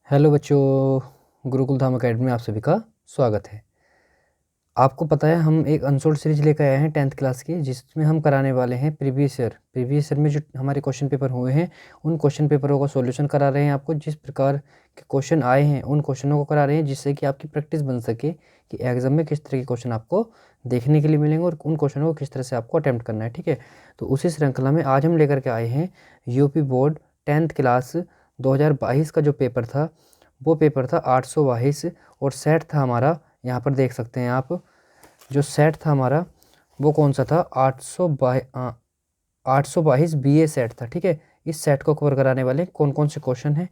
Hello बच्चों, गुरुकुल धाम academy में आप सभी का स्वागत है। आपको पता है हम एक अनसोल्ड सीरीज लेकर आए हैं 10th क्लास की, जिसमें हम कराने वाले हैं प्रीवियस ईयर में जो हमारे क्वेश्चन पेपर हुए हैं उन क्वेश्चन पेपरों का सॉल्यूशन करा रहे हैं। आपको जिस प्रकार के क्वेश्चन आए हैं उन क्वेश्चनों को करा रहे हैं, जिससे कि आपकी प्रैक्टिस बन सके कि एग्जाम में किस तरह के क्वेश्चन आपको देखने के लिए मिलेंगे और उन क्वेश्चनों को किस तरह से आपको अटैम्प्ट करना है। ठीक है, तो उसी श्रृंखला में आज हम लेकर के आए हैं यूपी बोर्ड 10th क्लास 2022 का जो पेपर था, वो पेपर था 822 और सेट था हमारा, यहाँ पर देख सकते हैं आप, जो सेट था हमारा वो कौन सा था, 822 BA सेट था। ठीक है, इस सेट को कवर कराने वाले कौन कौन से क्वेश्चन हैं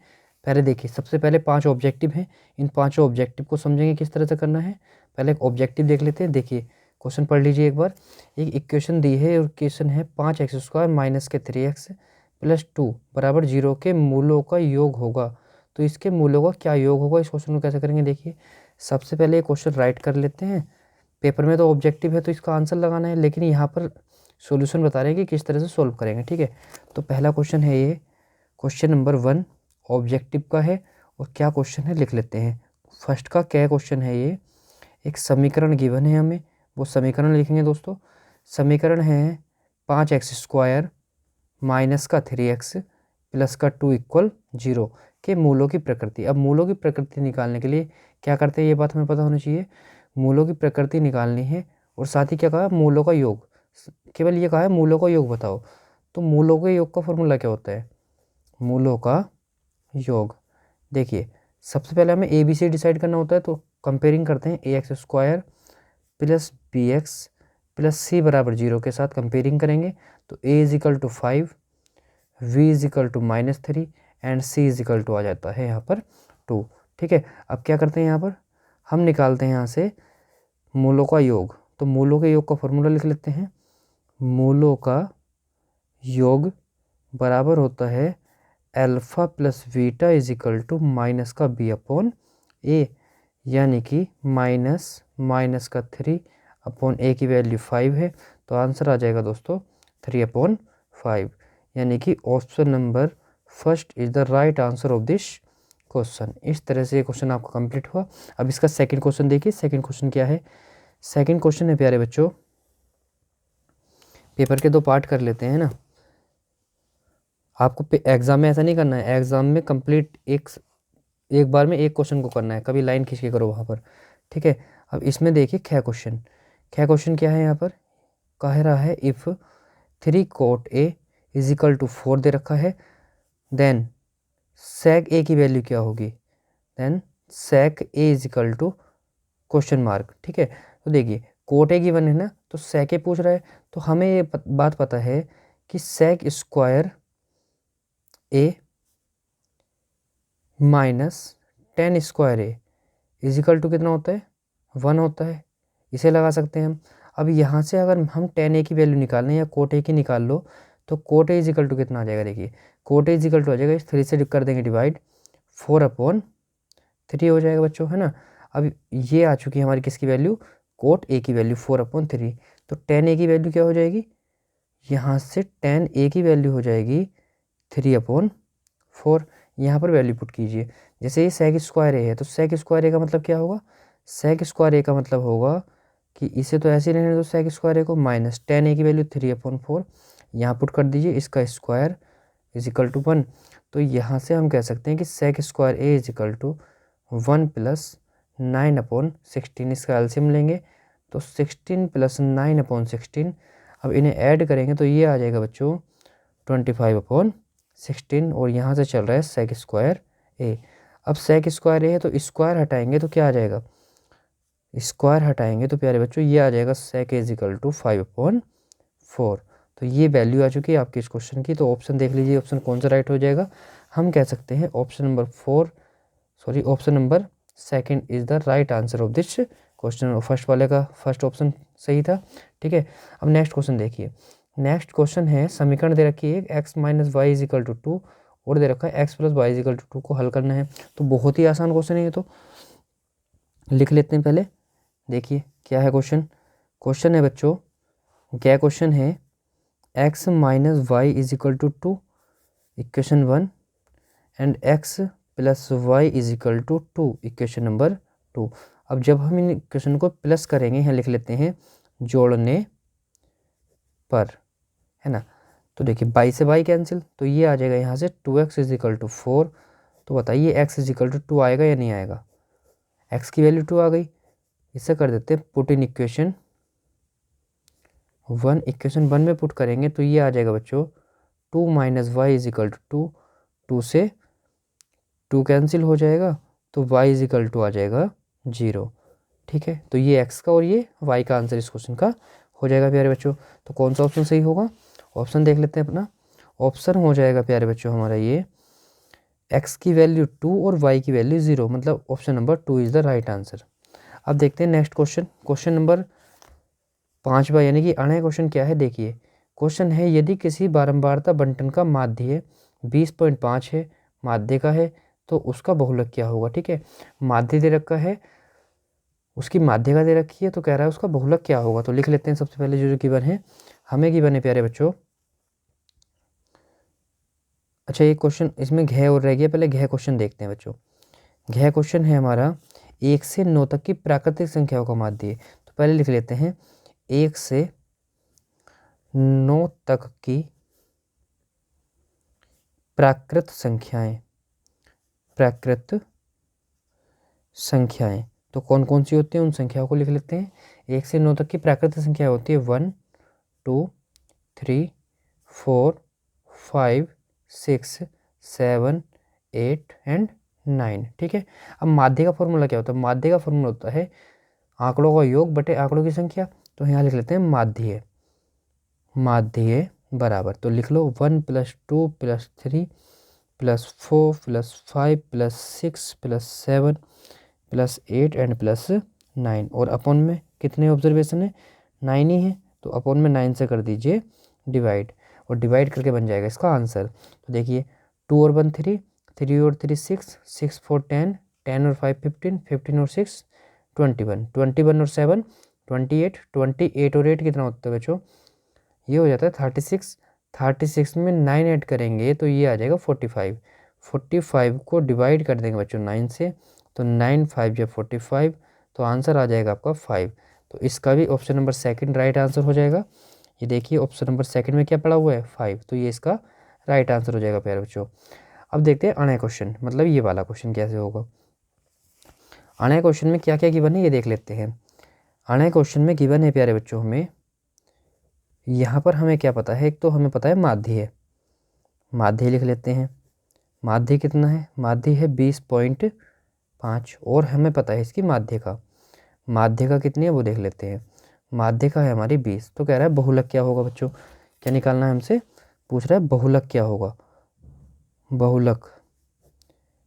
पहले देखिए। सबसे पहले 5 ऑब्जेक्टिव हैं, इन 5 ऑब्जेक्टिव को समझेंगे किस तरह से करना है। पहले एक ऑब्जेक्टिव देख लेते हैं। देखिए क्वेश्चन पढ़ लीजिए एक बार। एक इक्वेशन दी है और इक्वेशन है 5x² माइनस के 3x प्लस 2 बराबर 0 के मूलों का योग होगा। तो इसके मूलों का क्या योग होगा, इस क्वेश्चन को कैसे करेंगे। देखिए सबसे पहले ये क्वेश्चन राइट कर लेते हैं। पेपर में तो ऑब्जेक्टिव है तो इसका आंसर लगाना है, लेकिन यहाँ पर सॉल्यूशन बता रहे हैं कि किस तरह से सॉल्व करेंगे। ठीक है, तो पहला क्वेश्चन है ये, क्वेश्चन नंबर 1 ऑब्जेक्टिव का है और क्या क्वेश्चन है लिख लेते हैं। फर्स्ट का क्या क्वेश्चन है ये, एक समीकरण गिवन है हमें, वो समीकरण लिखेंगे दोस्तों। समीकरण है 5x² माइनस का 3x प्लस का 2 = 0 के मूलों की प्रकृति। अब मूलों की प्रकृति निकालने के लिए क्या करते हैं, ये बात हमें पता होनी चाहिए। मूलों की प्रकृति निकालनी है और साथ ही क्या कहा, मूलों का योग। केवल ये कहा है मूलों का योग बताओ। तो मूलों के योग का फॉर्मूला क्या होता है, मूलों का योग। देखिए सबसे पहले हमें ABC डिसाइड करना होता है, तो कंपेयरिंग करते हैं ax² plus bx plus c बराबर 0 के साथ कंपेयरिंग करेंगे। तो a = 5, v = -3 एंड c = आ जाता है यहाँ पर 2। ठीक है, अब क्या करते हैं, यहाँ पर हम निकालते हैं यहाँ से मूलों का योग। तो मूलों के योग का फॉर्मूला लिख लेते हैं। मूलों का योग बराबर होता है अल्फा प्लस बीटा = माइनस का b/a, यानी कि माइनस का 3/a की वैल्यू 5 है। तो आंसर आ जाएगा दोस्तों 3/5, यानी कि option number first is the right answer of this question. इस तरह से ये क्वेश्चन आपका कंप्लीट हुआ। अब इसका सेकंड क्वेश्चन देखिए। सेकंड क्वेश्चन क्या है, सेकंड क्वेश्चन है प्यारे बच्चों, पेपर के 2 पार्ट कर लेते हैं ना। आपको एग्जाम में ऐसा नहीं करना है, एग्जाम में कंप्लीट एक बार में एक क्वेश्चन को करना है, कभी लाइन खींच के करो वहाँ पर। ठीक है, अब इसमें देखिए ख क्वेश्चन क्या है, यहाँ पर कह रहा है इफ़ 3 cot A = 4 दे रखा है, देन sec A की वैल्यू क्या होगी, then sec A = question mark. ठीक है, तो देखिए कोट A गिवन है ना, तो sec A पूछ रहा है, तो हमें ये बात पता है कि sec² A माइनस 10² A = कितना होता है, 1 होता है। इसे लगा सकते हैं हम। अब यहाँ से अगर हम 10A की वैल्यू निकालने या कोट A की निकाल लो, तो कोट A = कितना आ जाएगा। देखिए कोट A = आ जाएगा, इस 3 से कर देंगे डिवाइड, 4/3 हो जाएगा बच्चों, है ना। अब ये आ चुकी है हमारी किसकी वैल्यू, कोट A की वैल्यू 4/3। तो 10A की वैल्यू क्या हो जाएगी, यहाँ से 10A की वैल्यू हो जाएगी 3/4। यहाँ पर वैल्यू पुट कीजिए। जैसे ये sec² A है, तो sec² A का मतलब क्या होगा, sec² A का मतलब होगा कि इसे तो ऐसे ही रहने दो sec² A को, माइनस 10A की वैल्यू 3/4 यहाँ पुट कर दीजिए, इसका स्क्वायर = 1। तो यहाँ से हम कह सकते हैं कि sec² A = 1 + 9/16। इसका एलसीएम लेंगे तो 16 + 9/16। अब इन्हें ऐड करेंगे तो ये आ जाएगा बच्चों 25/16, और यहाँ से चल रहा है sec² A। अब sec² A है तो स्क्वायर हटाएंगे तो क्या आ जाएगा, स्क्वायर हटाएंगे तो प्यारे बच्चों ये आ जाएगा sec A = 5/4। तो ये वैल्यू आ चुकी है आपकी इस क्वेश्चन की। तो ऑप्शन देख लीजिए, ऑप्शन कौन सा राइट हो जाएगा। हम कह सकते हैं option number second is the right answer of this question. First वाले का फर्स्ट ऑप्शन सही था। ठीक है, अब नेक्स्ट क्वेश्चन देखिए। नेक्स्ट क्वेश्चन है, समीकरण दे रखी है x - y = 2 और दे रखा है x + y = 2 को हल करना है। तो बहुत ही आसान क्वेश्चन है ये, तो लिख लेते हैं पहले। देखिए क्या है क्वेश्चन, क्वेश्चन है बच्चों, क्या क्वेश्चन है, x - y = 2 equation 1 and x plus y is equal to 2, equation number 2। अब जब हम इन इक्वेशन को प्लस करेंगे, यहाँ लिख लेते हैं जोड़ने पर, है ना। तो देखिए बाई से बाई कैंसिल, तो ये आ जाएगा यहाँ से 2x इज इक्वल टू 4। तो बताइए x इज इक्वल टू 2 आएगा या नहीं आएगा। x की वैल्यू 2 आ गई। इससे कर देते हैं पुट इन इक्वेशन 1। इक्वेशन 1 में पुट करेंगे तो ये आ जाएगा बच्चों 2 minus y is equal to 2 से 2 कैंसिल हो जाएगा, तो y इज इक्वल टू आ जाएगा 0। ठीक है, तो ये x का और ये y का आंसर इस क्वेश्चन का हो जाएगा प्यारे बच्चों। तो कौन सा ऑप्शन सही होगा, ऑप्शन देख लेते हैं अपना। ऑप्शन हो जाएगा प्यारे बच्चों हमारा ये x की वैल्यू 2 और y की वैल्यू 0, मतलब option number 2 is the right answer. अब देखते हैं नेक्स्ट क्वेश्चन, क्वेश्चन नंबर 5वां, यानी कि अगला क्वेश्चन क्या है। देखिए क्वेश्चन है यदि किसी बारंबारता बंटन का माध्य 20.5 है, माध्य का है, तो उसका बहुलक क्या होगा। ठीक है, माध्य दे रखा है, उसकी माध्यिका दे रखी है, तो कह रहा है उसका बहुलक क्या होगा। तो लिख लेते हैं सबसे पहले जो गिवन है, हमें गिवन है प्यारे बच्चों। अच्छा एक क्वेश्चन इसमें घ और रह गया, पहले घ क्वेश्चन देखते हैं बच्चों। घ क्वेश्चन है हमारा 1 से 9 तक की प्राकृतिक संख्याओं का माध्य। तो पहले लिख लेते हैं 1 से 9 तक की प्राकृत संख्याएं, प्राकृत संख्याएं तो कौन कौन सी होती हैं, उन संख्याओं को लिख लेते हैं। 1 से 9 तक की प्राकृतिक संख्या होती है 1, 2, 3, 4, 5, 6, 7, 8 एंड 9। ठीक है, अब माध्य का फॉर्मूला क्या होता है, माध्य का फॉर्मूला होता है आंकड़ों का योग बटे आंकड़ों की संख्या। तो यहाँ लिख लेते हैं माध्य, माध्य बराबर, तो लिख लो 1 + 2 + 3 + 4 + 5 + 6 + 7 + 8 एंड +9। और अपॉन में कितने ऑब्जर्वेशन है, 9 ही है, तो अपॉन में 9 से कर दीजिए डिवाइड, और डिवाइड करके बन जाएगा इसका आंसर। तो देखिए 2 और 1 3, 3 और 3 6, 6 4 10, 10 और 5 15, 15 और 6 21, 21 और 7 28, 28 और 8 कितना होता है बच्चों, ये हो जाता है 36। 36 में 9 ऐड करेंगे तो ये आ जाएगा 45। 45 को डिवाइड कर देंगे बच्चों 9 से, तो 9 5 या 45, तो आंसर आ जाएगा आपका 5। तो इसका भी option number second right answer हो जाएगा। ये देखिए ऑप्शन नंबर सेकंड में क्या पड़ा हुआ है 5, तो ये इसका राइट आंसर हो जाएगा प्यारे बच्चों। अब देखते हैं अगला क्वेश्चन, मतलब ये वाला क्वेश्चन कैसे होगा। अगले क्वेश्चन में क्या क्या गिवन है ये देख लेते हैं। अगले क्वेश्चन में गिवन है प्यारे बच्चों हमें, यहाँ पर हमें क्या पता है, एक तो हमें पता है माध्य है, माध्य लिख लेते हैं। माध्य कितना है, माध्य है 20.5, और हमें पता है इसकी माध्य का कितनी है वो देख लेते हैं। माध्य का है हमारी 20, तो कह रहा है बहुलक क्या होगा बच्चों, क्या निकालना है हमसे, पूछ रहा है बहुलक क्या होगा। बहुलक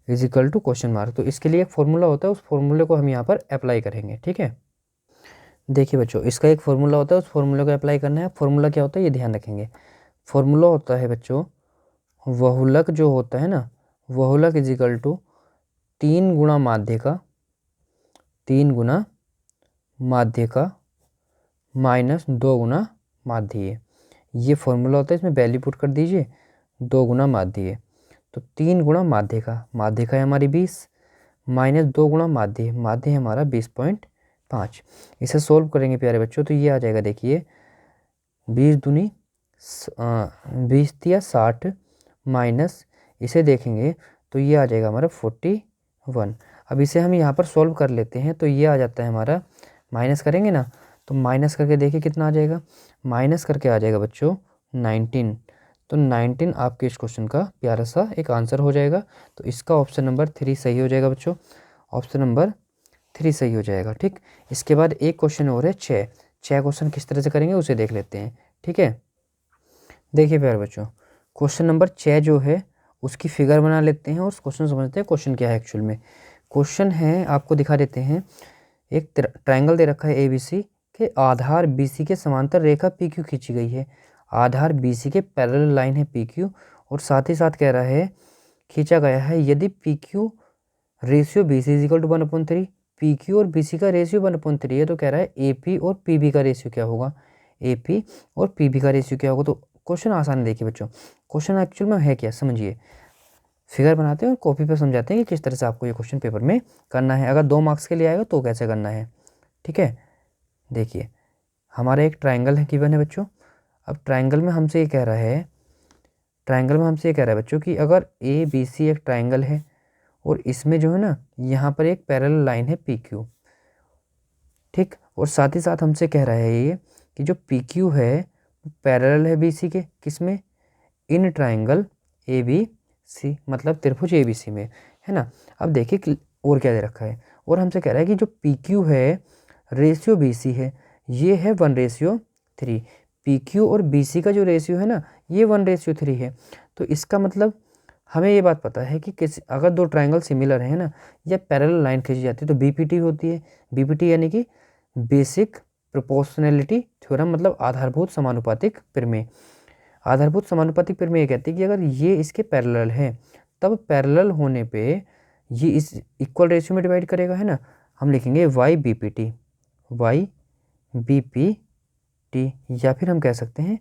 is equal to question mark, तो इसके लिए एक फॉर्मूला होता है, उस फॉर्मूले को हम यहाँ पर अप्लाई करेंगे। ठीक है, देखिए बच्चों इसका एक फॉर्मूला होता है, उस फॉर्मूले को अप्लाई करना है। फॉर्मूला क्या होता है ये ध्यान रखेंगे। फॉर्मूला होता है बच्चों बहुलक जो होता है ना, बहुलक इज इक्वल टू 3 गुणा माध्य का, 3 गुणा माध्य का माइनस 2 गुणा माध्य। ये फॉर्मूला होता है, इसमें वैल्यू पुट कर दीजिए 2 गुणा माध्य, तो 3 गुणा माध्य का है हमारी 20 माइनस 2 गुणा माध्य है हमारा 20.5। इसे सोल्व करेंगे प्यारे बच्चों तो ये आ जाएगा, देखिए 20 दूनी 20 या 60 माइनस इसे देखेंगे तो ये आ जाएगा हमारा 41। अब इसे हम यहाँ पर सॉल्व कर लेते हैं, तो ये आ जाता है हमारा, माइनस करेंगे ना, तो माइनस करके देखिए कितना आ जाएगा, माइनस करके आ जाएगा बच्चों 19। तो 19 आपके इस क्वेश्चन का प्यारा सा एक आंसर हो जाएगा। तो इसका ऑप्शन नंबर 3 सही हो जाएगा बच्चों, ऑप्शन नंबर 3 सही हो जाएगा। ठीक, इसके बाद एक क्वेश्चन और है 6 क्वेश्चन किस तरह से करेंगे उसे देख लेते हैं। ठीक है, देखिए प्यारे बच्चों क्वेश्चन नंबर 6 जो है उसकी फिगर बना लेते हैं और क्वेश्चन समझते हैं क्वेश्चन क्या है एक्चुअल में। क्वेश्चन है, आपको दिखा देते हैं, एक ट्रायंगल दे रखा है ABC के आधार BC के समांतर रेखा PQ खींची गई है। आधार BC के पैरेलल लाइन है PQ, और साथ ही साथ कह रहा है खींचा गया है यदि PQ ratio BC is equal to 1/3, PQ और BC का रेशियो 1/3 है, तो कह रहा है AP और PB का रेशियो क्या होगा, AP और PB का रेशियो क्या होगा। तो क्वेश्चन आसान है, देखिए बच्चों क्वेश्चन एक्चुअल में है क्या समझिए। फिगर बनाते हैं और कॉपी पे समझाते हैं कि किस तरह से आपको ये क्वेश्चन पेपर में करना है। अगर 2 मार्क्स के लिए आएगा तो कैसे करना है, ठीक है। देखिए हमारा एक ट्राइंगल है गिवन है बच्चों। अब ट्राइंगल में हमसे ये कह रहा है बच्चों कि अगर ए बी सी एक ट्राइंगल है और इसमें जो है ना यहाँ पर एक पैरेलल लाइन है पी क्यू, ठीक। और साथ ही साथ हमसे कह रहा है ये कि जो पी क्यू है पैरेलल है बी सी के, किसमें, इन ट्राइंगल ए बी सी, मतलब त्रिभुज ए बी सी में, है ना। अब देखिए और क्या दे रखा है, और हमसे कह रहा है कि जो पी क्यू है रेशियो बी सी है, ये है 1:3। पी क्यू और बी सी का जो रेशियो है ना ये 1:3 है। तो इसका मतलब हमें ये बात पता है कि अगर 2 ट्राइंगल सिमिलर है ना या पैरेलल लाइन खींची जाती है तो बीपीटी होती है। बीपीटी यानी कि बेसिक प्रोपोर्शनैलिटी थ्योरम, मतलब आधारभूत समानुपातिक प्रमेय। आधारभूत समानुपातिक प्रमेय ये कहती है कि अगर ये इसके पैरेलल है तब पैरेलल होने पे ये इस इक्वल रेशियो में डिवाइड करेगा, है ना। हम लिखेंगे Y B P T, Y B P T, या फिर हम कह सकते हैं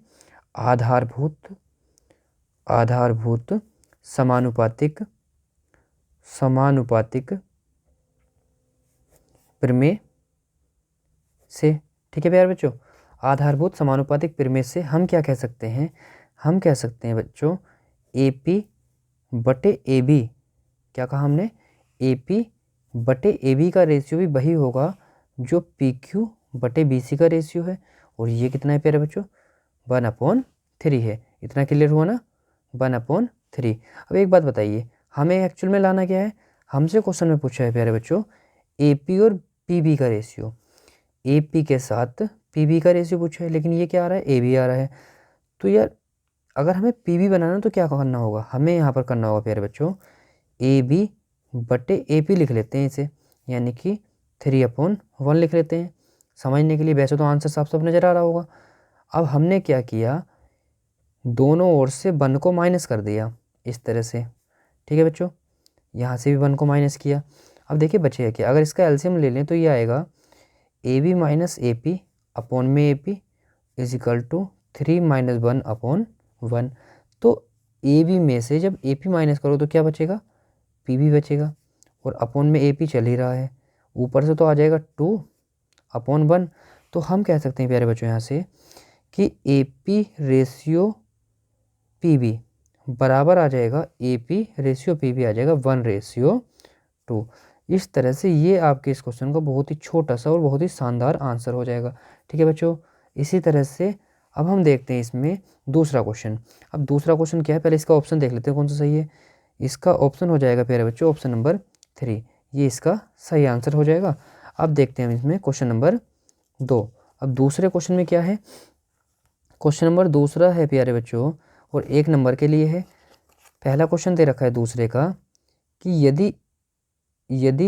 आधारभूत समानुपातिक प्रमेय से, ठीक है प्यारे बच्चों। आधारभूत समानुपातिक प्रमेय से हम क्या कह सकते हैं, हम कह सकते हैं बच्चों ए पी बटे ए बी, क्या कहा हमने, ए पी बटे ए बी का रेशियो भी वही होगा जो पी क्यू बटे बी सी का रेशियो है। और ये कितना है प्यारे बच्चों, 1/3 है। इतना क्लियर हुआ ना, 1/3। अब एक बात बताइए, हमें एक्चुअल में लाना क्या है, हमसे क्वेश्चन में पूछा है प्यारे बच्चों ए पी और पी बी का रेशियो, ए पी के साथ पी बी का रेशियो पूछा है, लेकिन ये क्या आ रहा है, ए बी आ रहा है। तो यार अगर हमें पी बी बनाना तो क्या करना होगा, हमें यहाँ पर करना होगा प्यारे बच्चों ए बी बटे ए पी लिख लेते हैं इसे, यानी कि 3/1 लिख लेते हैं समझने के लिए। वैसे तो आंसर साफ साफ नज़र आ रहा होगा। अब हमने क्या किया, दोनों ओर से 1 को माइनस कर दिया इस तरह से, ठीक है बच्चों। यहाँ से भी 1 को माइनस किया। अब देखिए बचेगा क्या, अगर इसका एलसीएम ले लें तो ये आएगा A B minus A P upon में A P is equal to 3 - 1/1। तो ए बी में से जब ए पी माइनस करो तो क्या बचेगा, पी बी बचेगा। और अपॉन में ए पी चल ही रहा है, ऊपर से तो आ जाएगा 2/1। तो हम कह सकते हैं प्यारे बच्चों यहाँ से कि A P ratio P B बराबर आ जाएगा, A P ratio P B आ जाएगा 1:2। इस तरह से ये आपके इस क्वेश्चन का बहुत ही छोटा सा और बहुत ही शानदार आंसर हो जाएगा, ठीक है बच्चों। इसी तरह से अब हम देखते हैं इसमें दूसरा क्वेश्चन। अब दूसरा क्वेश्चन क्या है, पहले इसका ऑप्शन देख लेते हैं कौन सा सही है। इसका ऑप्शन हो जाएगा प्यारे बच्चों ऑप्शन नंबर 3, ये इसका सही आंसर हो जाएगा। अब देखते हैं हम इसमें क्वेश्चन नंबर 2। अब दूसरे क्वेश्चन में क्या है, क्वेश्चन नंबर दूसरा है प्यारे बच्चों और 1 नंबर के लिए है। पहला क्वेश्चन दे रखा है दूसरे का कि यदि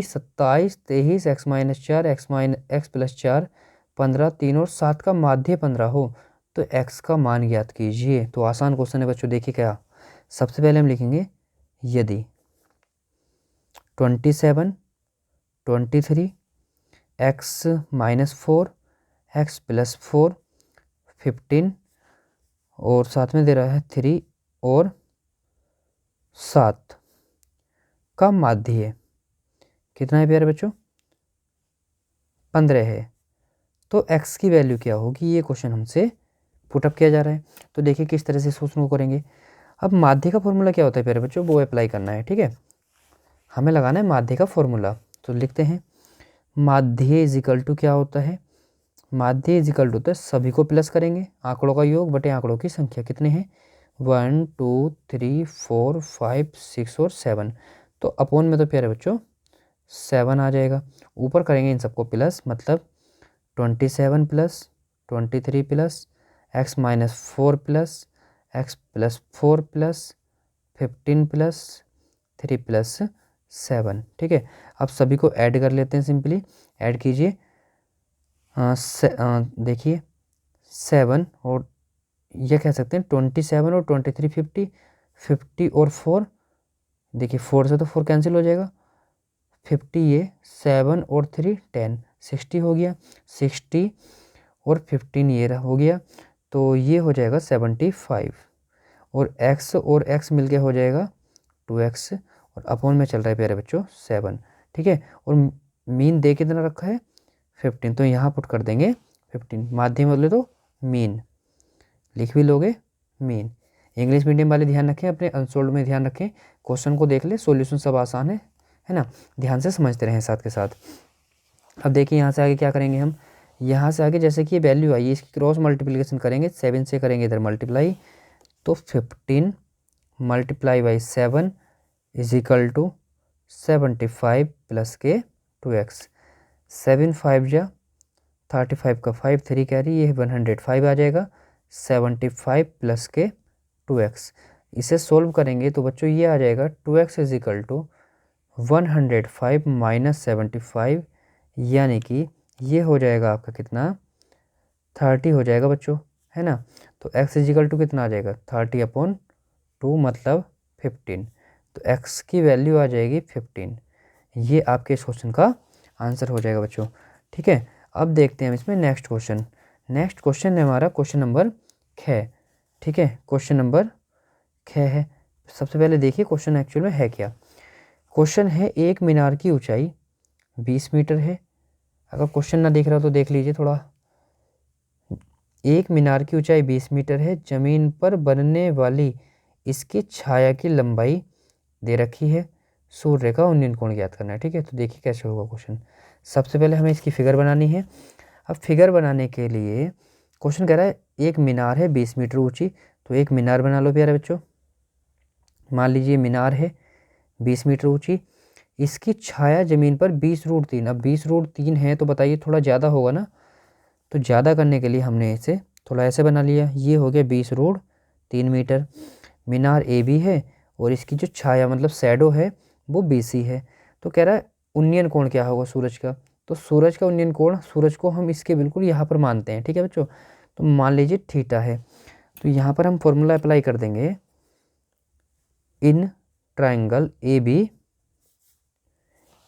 27, 23, x-4, x+4, 15, 3 और 7 का माध्य 15 हो तो x का मान ज्ञात कीजिए। तो आसान क्वेश्चन है बच्चों। देखिए क्या, सबसे पहले हम लिखेंगे यदि 27, 23, x-4, x+4, 15 और साथ में दे रहा है 3 और 7 का माध्य कितना है प्यारे बच्चों, 15 है। तो x की वैल्यू क्या होगी, ये क्वेश्चन हमसे पुटअप किया जा रहा है। तो देखिए किस तरह से सोचने को करेंगे। अब माध्य का फॉर्मूला क्या होता है प्यारे बच्चों, वो अप्लाई करना है, ठीक है। हमें लगाना है माध्य का फॉर्मूला। तो लिखते हैं माध्य इज इक्वल टू क्या होता है, माध्य इज इक्वल टू होता है सभी को प्लस करेंगे आंकड़ों का योग बटे आंकड़ों की संख्या। कितने हैं, 1 2 3 4 5 6 और 7। तो अपोन में तो प्यारे बच्चों 7 आ जाएगा। ऊपर करेंगे इन सबको प्लस, मतलब 27 plus 23 plus x-4 plus x+4 plus 15 plus 3 plus 7, ठीक है। अब सभी को ऐड कर लेते हैं, सिंपली ऐड कीजिए। देखिए 7 और ये कह सकते हैं 27 और 23 50 और 4, देखिए 4 से तो 4 कैंसिल हो जाएगा, 50 ये 7 और 3 10 60 हो गया, 60 और 15 ये हो गया। तो ये हो जाएगा 75 और x मिलके हो जाएगा 2x और अपॉन में चल रहा है प्यारे बच्चों 7, ठीक है। और मीन दे कितना रखा है 15, तो यहाँ पुट कर देंगे 15। माध्यम बोले तो मीन, लिख भी लोगे मीन। इंग्लिश मीडियम वाले ध्यान रखें, अपने अनसोल्ड में ध्यान रखें, क्वेश्चन को देख ले, सॉल्यूशन सब आसान है ना, ध्यान से समझते रहें साथ के साथ। अब देखिए यहाँ से आगे क्या करेंगे हम, यहाँ से आगे जैसे कि ये वैल्यू आई इसकी क्रॉस मल्टीप्लिकेशन करेंगे, 7 से करेंगे इधर मल्टीप्लाई, तो 15 multiply by 7 is equal to 75 plus के 2x। 7 5 जा 35 का 5 3 कैरी, ये 105 आ जाएगा। 75 प्लस के 2x, इसे सोल्व करेंगे तो बच्चों ये आ जाएगा 2x is equal to 105 minus 75, यानी कि ये हो जाएगा आपका कितना 30 हो जाएगा बच्चों, है ना। तो x इज इक्वल टू कितना आ जाएगा 30/2 मतलब 15, तो x की वैल्यू आ जाएगी 15। ये आपके इस क्वेश्चन का आंसर हो जाएगा बच्चों, ठीक है। अब देखते हैं हम इसमें नेक्स्ट क्वेश्चन। नेक्स्ट क्वेश्चन है हमारा क्वेश्चन नंबर 6, ठीक है। क्वेश्चन नंबर 6 है। सबसे पहले देखिए क्वेश्चन एक्चुअल में है क्या। क्वेश्चन है एक मीनार की ऊंचाई 20 मीटर है। अगर क्वेश्चन ना दिख रहा तो देख लीजिए थोड़ा। एक मीनार की ऊंचाई 20 मीटर है, जमीन पर बनने वाली इसकी छाया की लंबाई दे रखी है, सूर्य का उन्नयन कोण ज्ञात करना है, ठीक है। तो देखिए कैसे होगा क्वेश्चन। सबसे पहले हमें इसकी फिगर बनानी है। अब फिगर बनाने के लिए क्वेश्चन कह रहा है एक मीनार है 20 मीटर ऊंची, तो एक मीनार बना लो प्यारे बच्चों। मान लीजिए मीनार है 20 मीटर ऊंची, इसकी छाया जमीन पर 20√3। अब 20√3 है तो बताइए थोड़ा ज़्यादा होगा ना, तो ज़्यादा करने के लिए हमने इसे थोड़ा ऐसे बना लिया। ये हो गया 20√3 मीटर। मीनार ए बी है और इसकी जो छाया मतलब शैडो है वो BC है। तो कह रहा है उन्नयन कोण क्या होगा सूरज का, तो सूरज का उन्नयन कोण, सूरज को हम इसके बिल्कुल यहाँ पर मानते हैं, ठीक है बच्चों। तो मान लीजिए थीटा है, तो यहाँ पर हम फॉर्मूला अप्लाई कर देंगे। In triangle AB,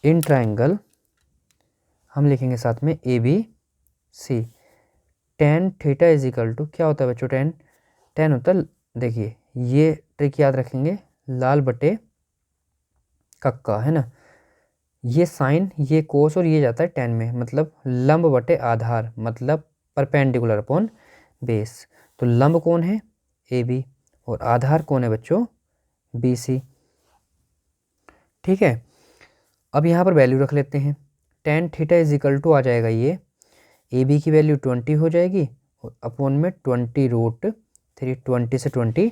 in triangle हम लिखेंगे साथ में ABC, tan theta is equal to क्या होता है बच्चों, tan होता है, देखिए ये ट्रिक याद रखेंगे, लाल बटे कक्का, है ना। ये साइन, ये कोस और ये जाता है tan में, मतलब लंब बटे आधार, मतलब परपेंडिकुलर अपॉन बेस। तो लंब कौन है AB और आधार कौन है बच्चों BC, ठीक है। अब यहाँ पर वैल्यू रख लेते हैं। tan theta is equal to आ जाएगा ये AB की वैल्यू 20 हो जाएगी और अपॉन में 20√3, 20 से 20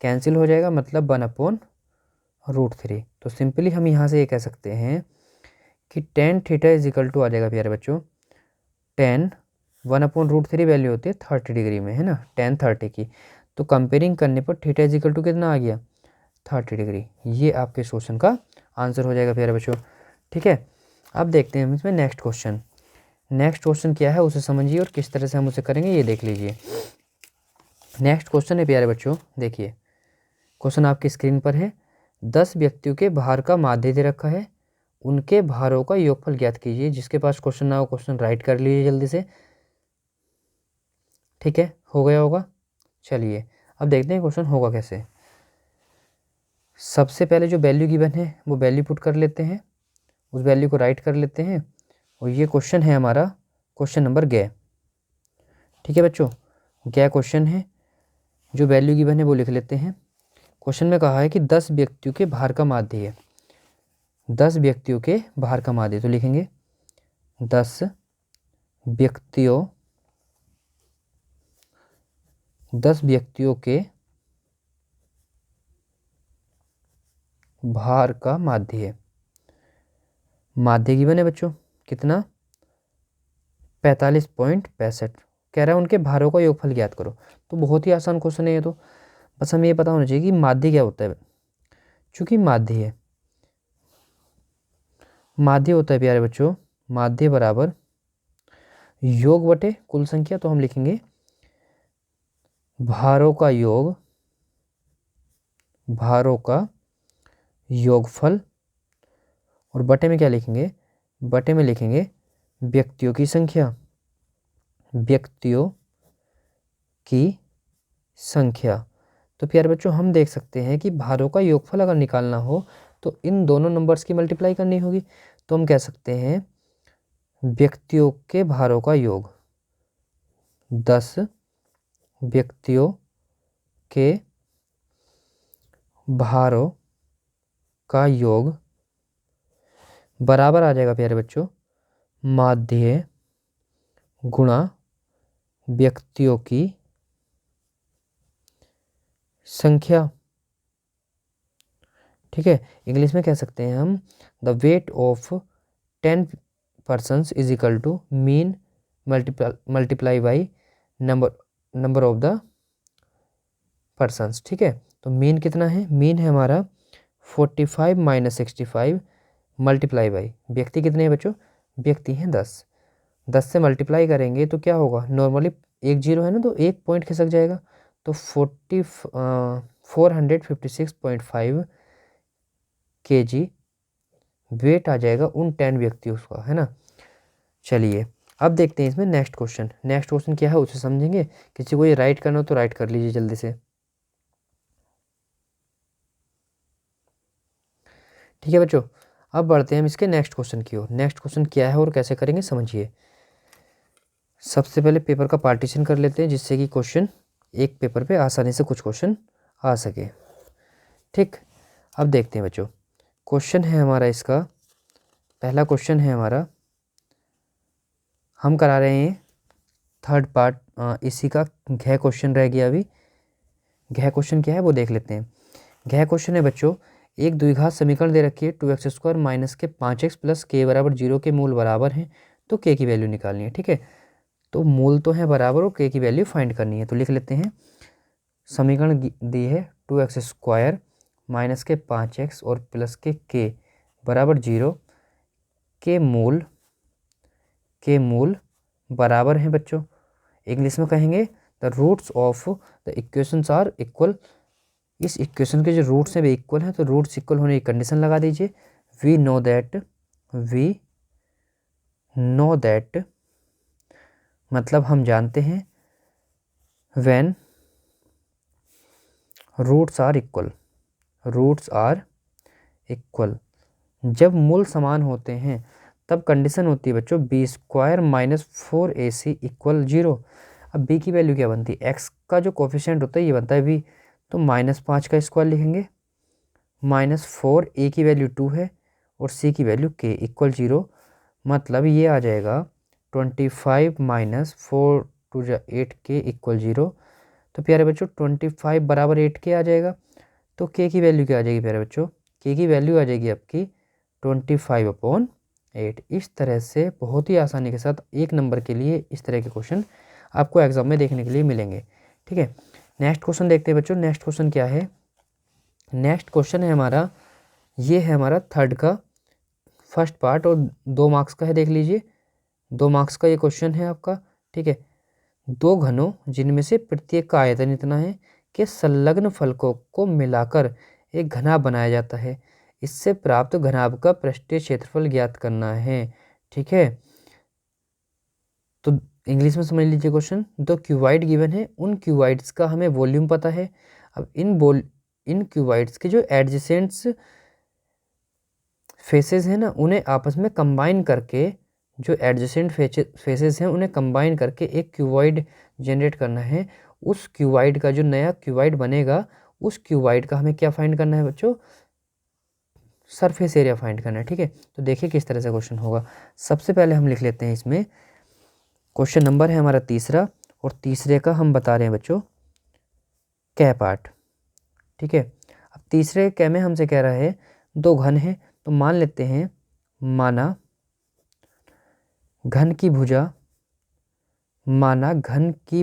कैंसिल हो जाएगा, मतलब 1/√3। तो सिंपली हम यहाँ से ये कह सकते हैं कि tan theta is equal to आ जाएगा प्यारे बच्चों, tan 1/√3 वैल्यू होती है 30 डिग्री में, है ना, tan 30 की। तो कंपेयरिंग करने पर थीटा इज इक्वल टू कितना आ गया 30 डिग्री। ये आपके क्वेश्चन का आंसर हो जाएगा प्यारे बच्चों, ठीक है। अब देखते हैं हम इसमें नेक्स्ट क्वेश्चन। नेक्स्ट क्वेश्चन क्या है उसे समझिए और किस तरह से हम उसे करेंगे ये देख लीजिए। नेक्स्ट क्वेश्चन है प्यारे बच्चों, देखिए क्वेश्चन आपकी स्क्रीन पर है। 10 व्यक्तियों के भार का माध्य दे रखा है, उनके भारों का योगफल ज्ञात कीजिए। जिसके पास क्वेश्चन ना हो क्वेश्चन राइट कर लीजिए जल्दी से, ठीक है, हो गया होगा। चलिए अब देखते हैं क्वेश्चन होगा कैसे। सबसे पहले जो वैल्यू गिवन है वो वैल्यू पुट कर लेते हैं, उस वैल्यू को राइट कर लेते हैं, और ये क्वेश्चन है हमारा क्वेश्चन नंबर ग, ठीक है बच्चों, ग क्वेश्चन है। जो वैल्यू गिवन है वो लिख लेते हैं। क्वेश्चन में कहा है कि 10 व्यक्तियों के भार का माध्य है, 10 व्यक्तियों के भार का माध्य, तो लिखेंगे 10 व्यक्तियों के भार का माध्य है। माध्य गिवन है बच्चों कितना 45.65, कह रहा है उनके भारों का योगफल ज्ञात करो। तो बहुत ही आसान क्वेश्चन है ये, तो बस हमें ये पता होना चाहिए कि माध्य क्या होता है। चूंकि माध्य है, माध्य होता है प्यारे बच्चों, माध्य बराबर योग बटे कुल संख्या, तो हम लिखेंगे भारों का योग, भारों का योगफल, और बटे में क्या लिखेंगे, बटे में लिखेंगे व्यक्तियों की संख्या, व्यक्तियों की संख्या। तो प्यारे बच्चों हम देख सकते हैं कि भारों का योगफल अगर निकालना हो तो इन दोनों नंबर्स की मल्टीप्लाई करनी होगी। तो हम कह सकते हैं व्यक्तियों के भारों का योग, 10 व्यक्तियों के भारों का योग बराबर आ जाएगा प्यारे बच्चों माध्य गुणा व्यक्तियों की संख्या। ठीक है, इंग्लिश में कह सकते हैं हम the weight of 10 persons is equal to mean multiply by number of the persons. ठीक है, तो मीन कितना है, मीन है हमारा 45 माइनस 65 मल्टीप्लाई बाई व्यक्ति कितने हैं बच्चों, व्यक्ति हैं 10 से मल्टीप्लाई करेंगे तो क्या होगा, नॉर्मली एक जीरो है ना तो एक पॉइंट खिसक जाएगा, तो 456.5 kg वेट आ जाएगा उन 10 व्यक्तियों का, है ना। चलिए अब देखते हैं इसमें नेक्स्ट क्वेश्चन क्या है उसे समझेंगे। किसी को ये राइट करना हो तो राइट कर लीजिए जल्दी से। ठीक है बच्चों, अब बढ़ते हैं हम इसके नेक्स्ट क्वेश्चन की ओर। नेक्स्ट क्वेश्चन क्या है और कैसे करेंगे समझिए। सबसे पहले पेपर का पार्टीशन कर लेते हैं जिससे कि क्वेश्चन एक पेपर पे आसानी से कुछ क्वेश्चन आ सके। ठीक, अब देखते हैं बच्चों, क्वेश्चन है हमारा इसका, पहला क्वेश्चन है हमारा, हम करा रहे हैं थर्ड पार्ट, इसी का घ क्वेश्चन रह गया अभी। घ क्वेश्चन क्या है वो देख लेते हैं। घ क्वेश्चन है बच्चों, एक द्विघात समीकरण दे रखी है 2x² माइनस के 5x प्लस के बराबर 0 के मूल बराबर हैं, तो के की वैल्यू निकालनी है। ठीक है, तो मूल तो है बराबर और के की वैल्यू फाइंड करनी है। तो लिख लेते हैं, समीकरण दी है 2x² माइनस के 5x और प्लस के बराबर 0 के मूल बराबर हैं बच्चों। इंग्लिश में कहेंगे the roots of the equations are equal. इस इक्वेशन के जो रूट्स हैं वे इक्वल हैं, तो रूट्स इक्वल होने की कंडीशन लगा दीजिए। वी नो दैट मतलब हम जानते हैं, व्हेन रूट्स आर इक्वल, जब मूल समान होते हैं तब कंडीशन होती है बच्चों b² माइनस 4ac इक्वल 0। अब b की वैल्यू क्या बनती है, x का जो कोफिशिएंट होता है ये बनता है v, तो -5 का स्क्वायर लिखेंगे, -4 a की वैल्यू 2 है और c की वैल्यू k इक्वल 0। मतलब ये आ जाएगा 25 माइनस 4 2 8 k इक्वल 0। तो प्यारे बच्चों 25 बराबर 8k आ जाएगा। तो k की वैल्यू क्या आ जाएगी प्यारे बच्चों, k की वैल्यू आ जाएगी आपकी 25/8। इस तरह से बहुत ही आसानी के साथ एक नंबर के लिए इस तरह के क्वेश्चन आपको एग्जाम में देखने के लिए मिलेंगे। ठीक है, नेक्स्ट क्वेश्चन देखते हैं बच्चों। नेक्स्ट क्वेश्चन क्या है, नेक्स्ट क्वेश्चन है हमारा, ये है हमारा थर्ड का फर्स्ट पार्ट और 2 मार्क्स का है, देख लीजिए 2 मार्क्स का ये क्वेश्चन है आपका। ठीक है, दो घनों जिनमें से प्रत्येक का आयतन इतना है कि संलग्न फलकों को मिलाकर एक घनाभ बनाया जाता है, इससे प्राप्त घनाभ का पृष्ठीय क्षेत्रफल ज्ञात करना है। ठीक है, तो इंग्लिश में समझ लीजिए क्वेश्चन, दो क्यूबाइड गिवन है, उन क्यूबाइड्स का हमें वॉल्यूम पता है। अब इन क्यूबाइड्स के जो एडजेसेंट्स फेसेस हैं ना उन्हें आपस में कंबाइन करके, जो एडजेसेंट फेसेस हैं उन्हें कंबाइन करके एक क्यूबाइड जनरेट करना है। उस क्यूबाइड का जो नया क्यूबाइड बनेगा उस क्यूबाइड का हमें क्या फाइंड करना है बच्चों, सरफेस एरिया फाइंड करना है। ठीक है, तो देखिए किस तरह से क्वेश्चन होगा। सबसे पहले हम लिख लेते हैं इसमें, क्वेश्चन नंबर है हमारा तीसरा और तीसरे का हम बता रहे हैं बच्चों कै पार्ट। ठीक है, अब तीसरे कै में हमसे कह रहा है दो घन है, तो मान लेते हैं, माना घन की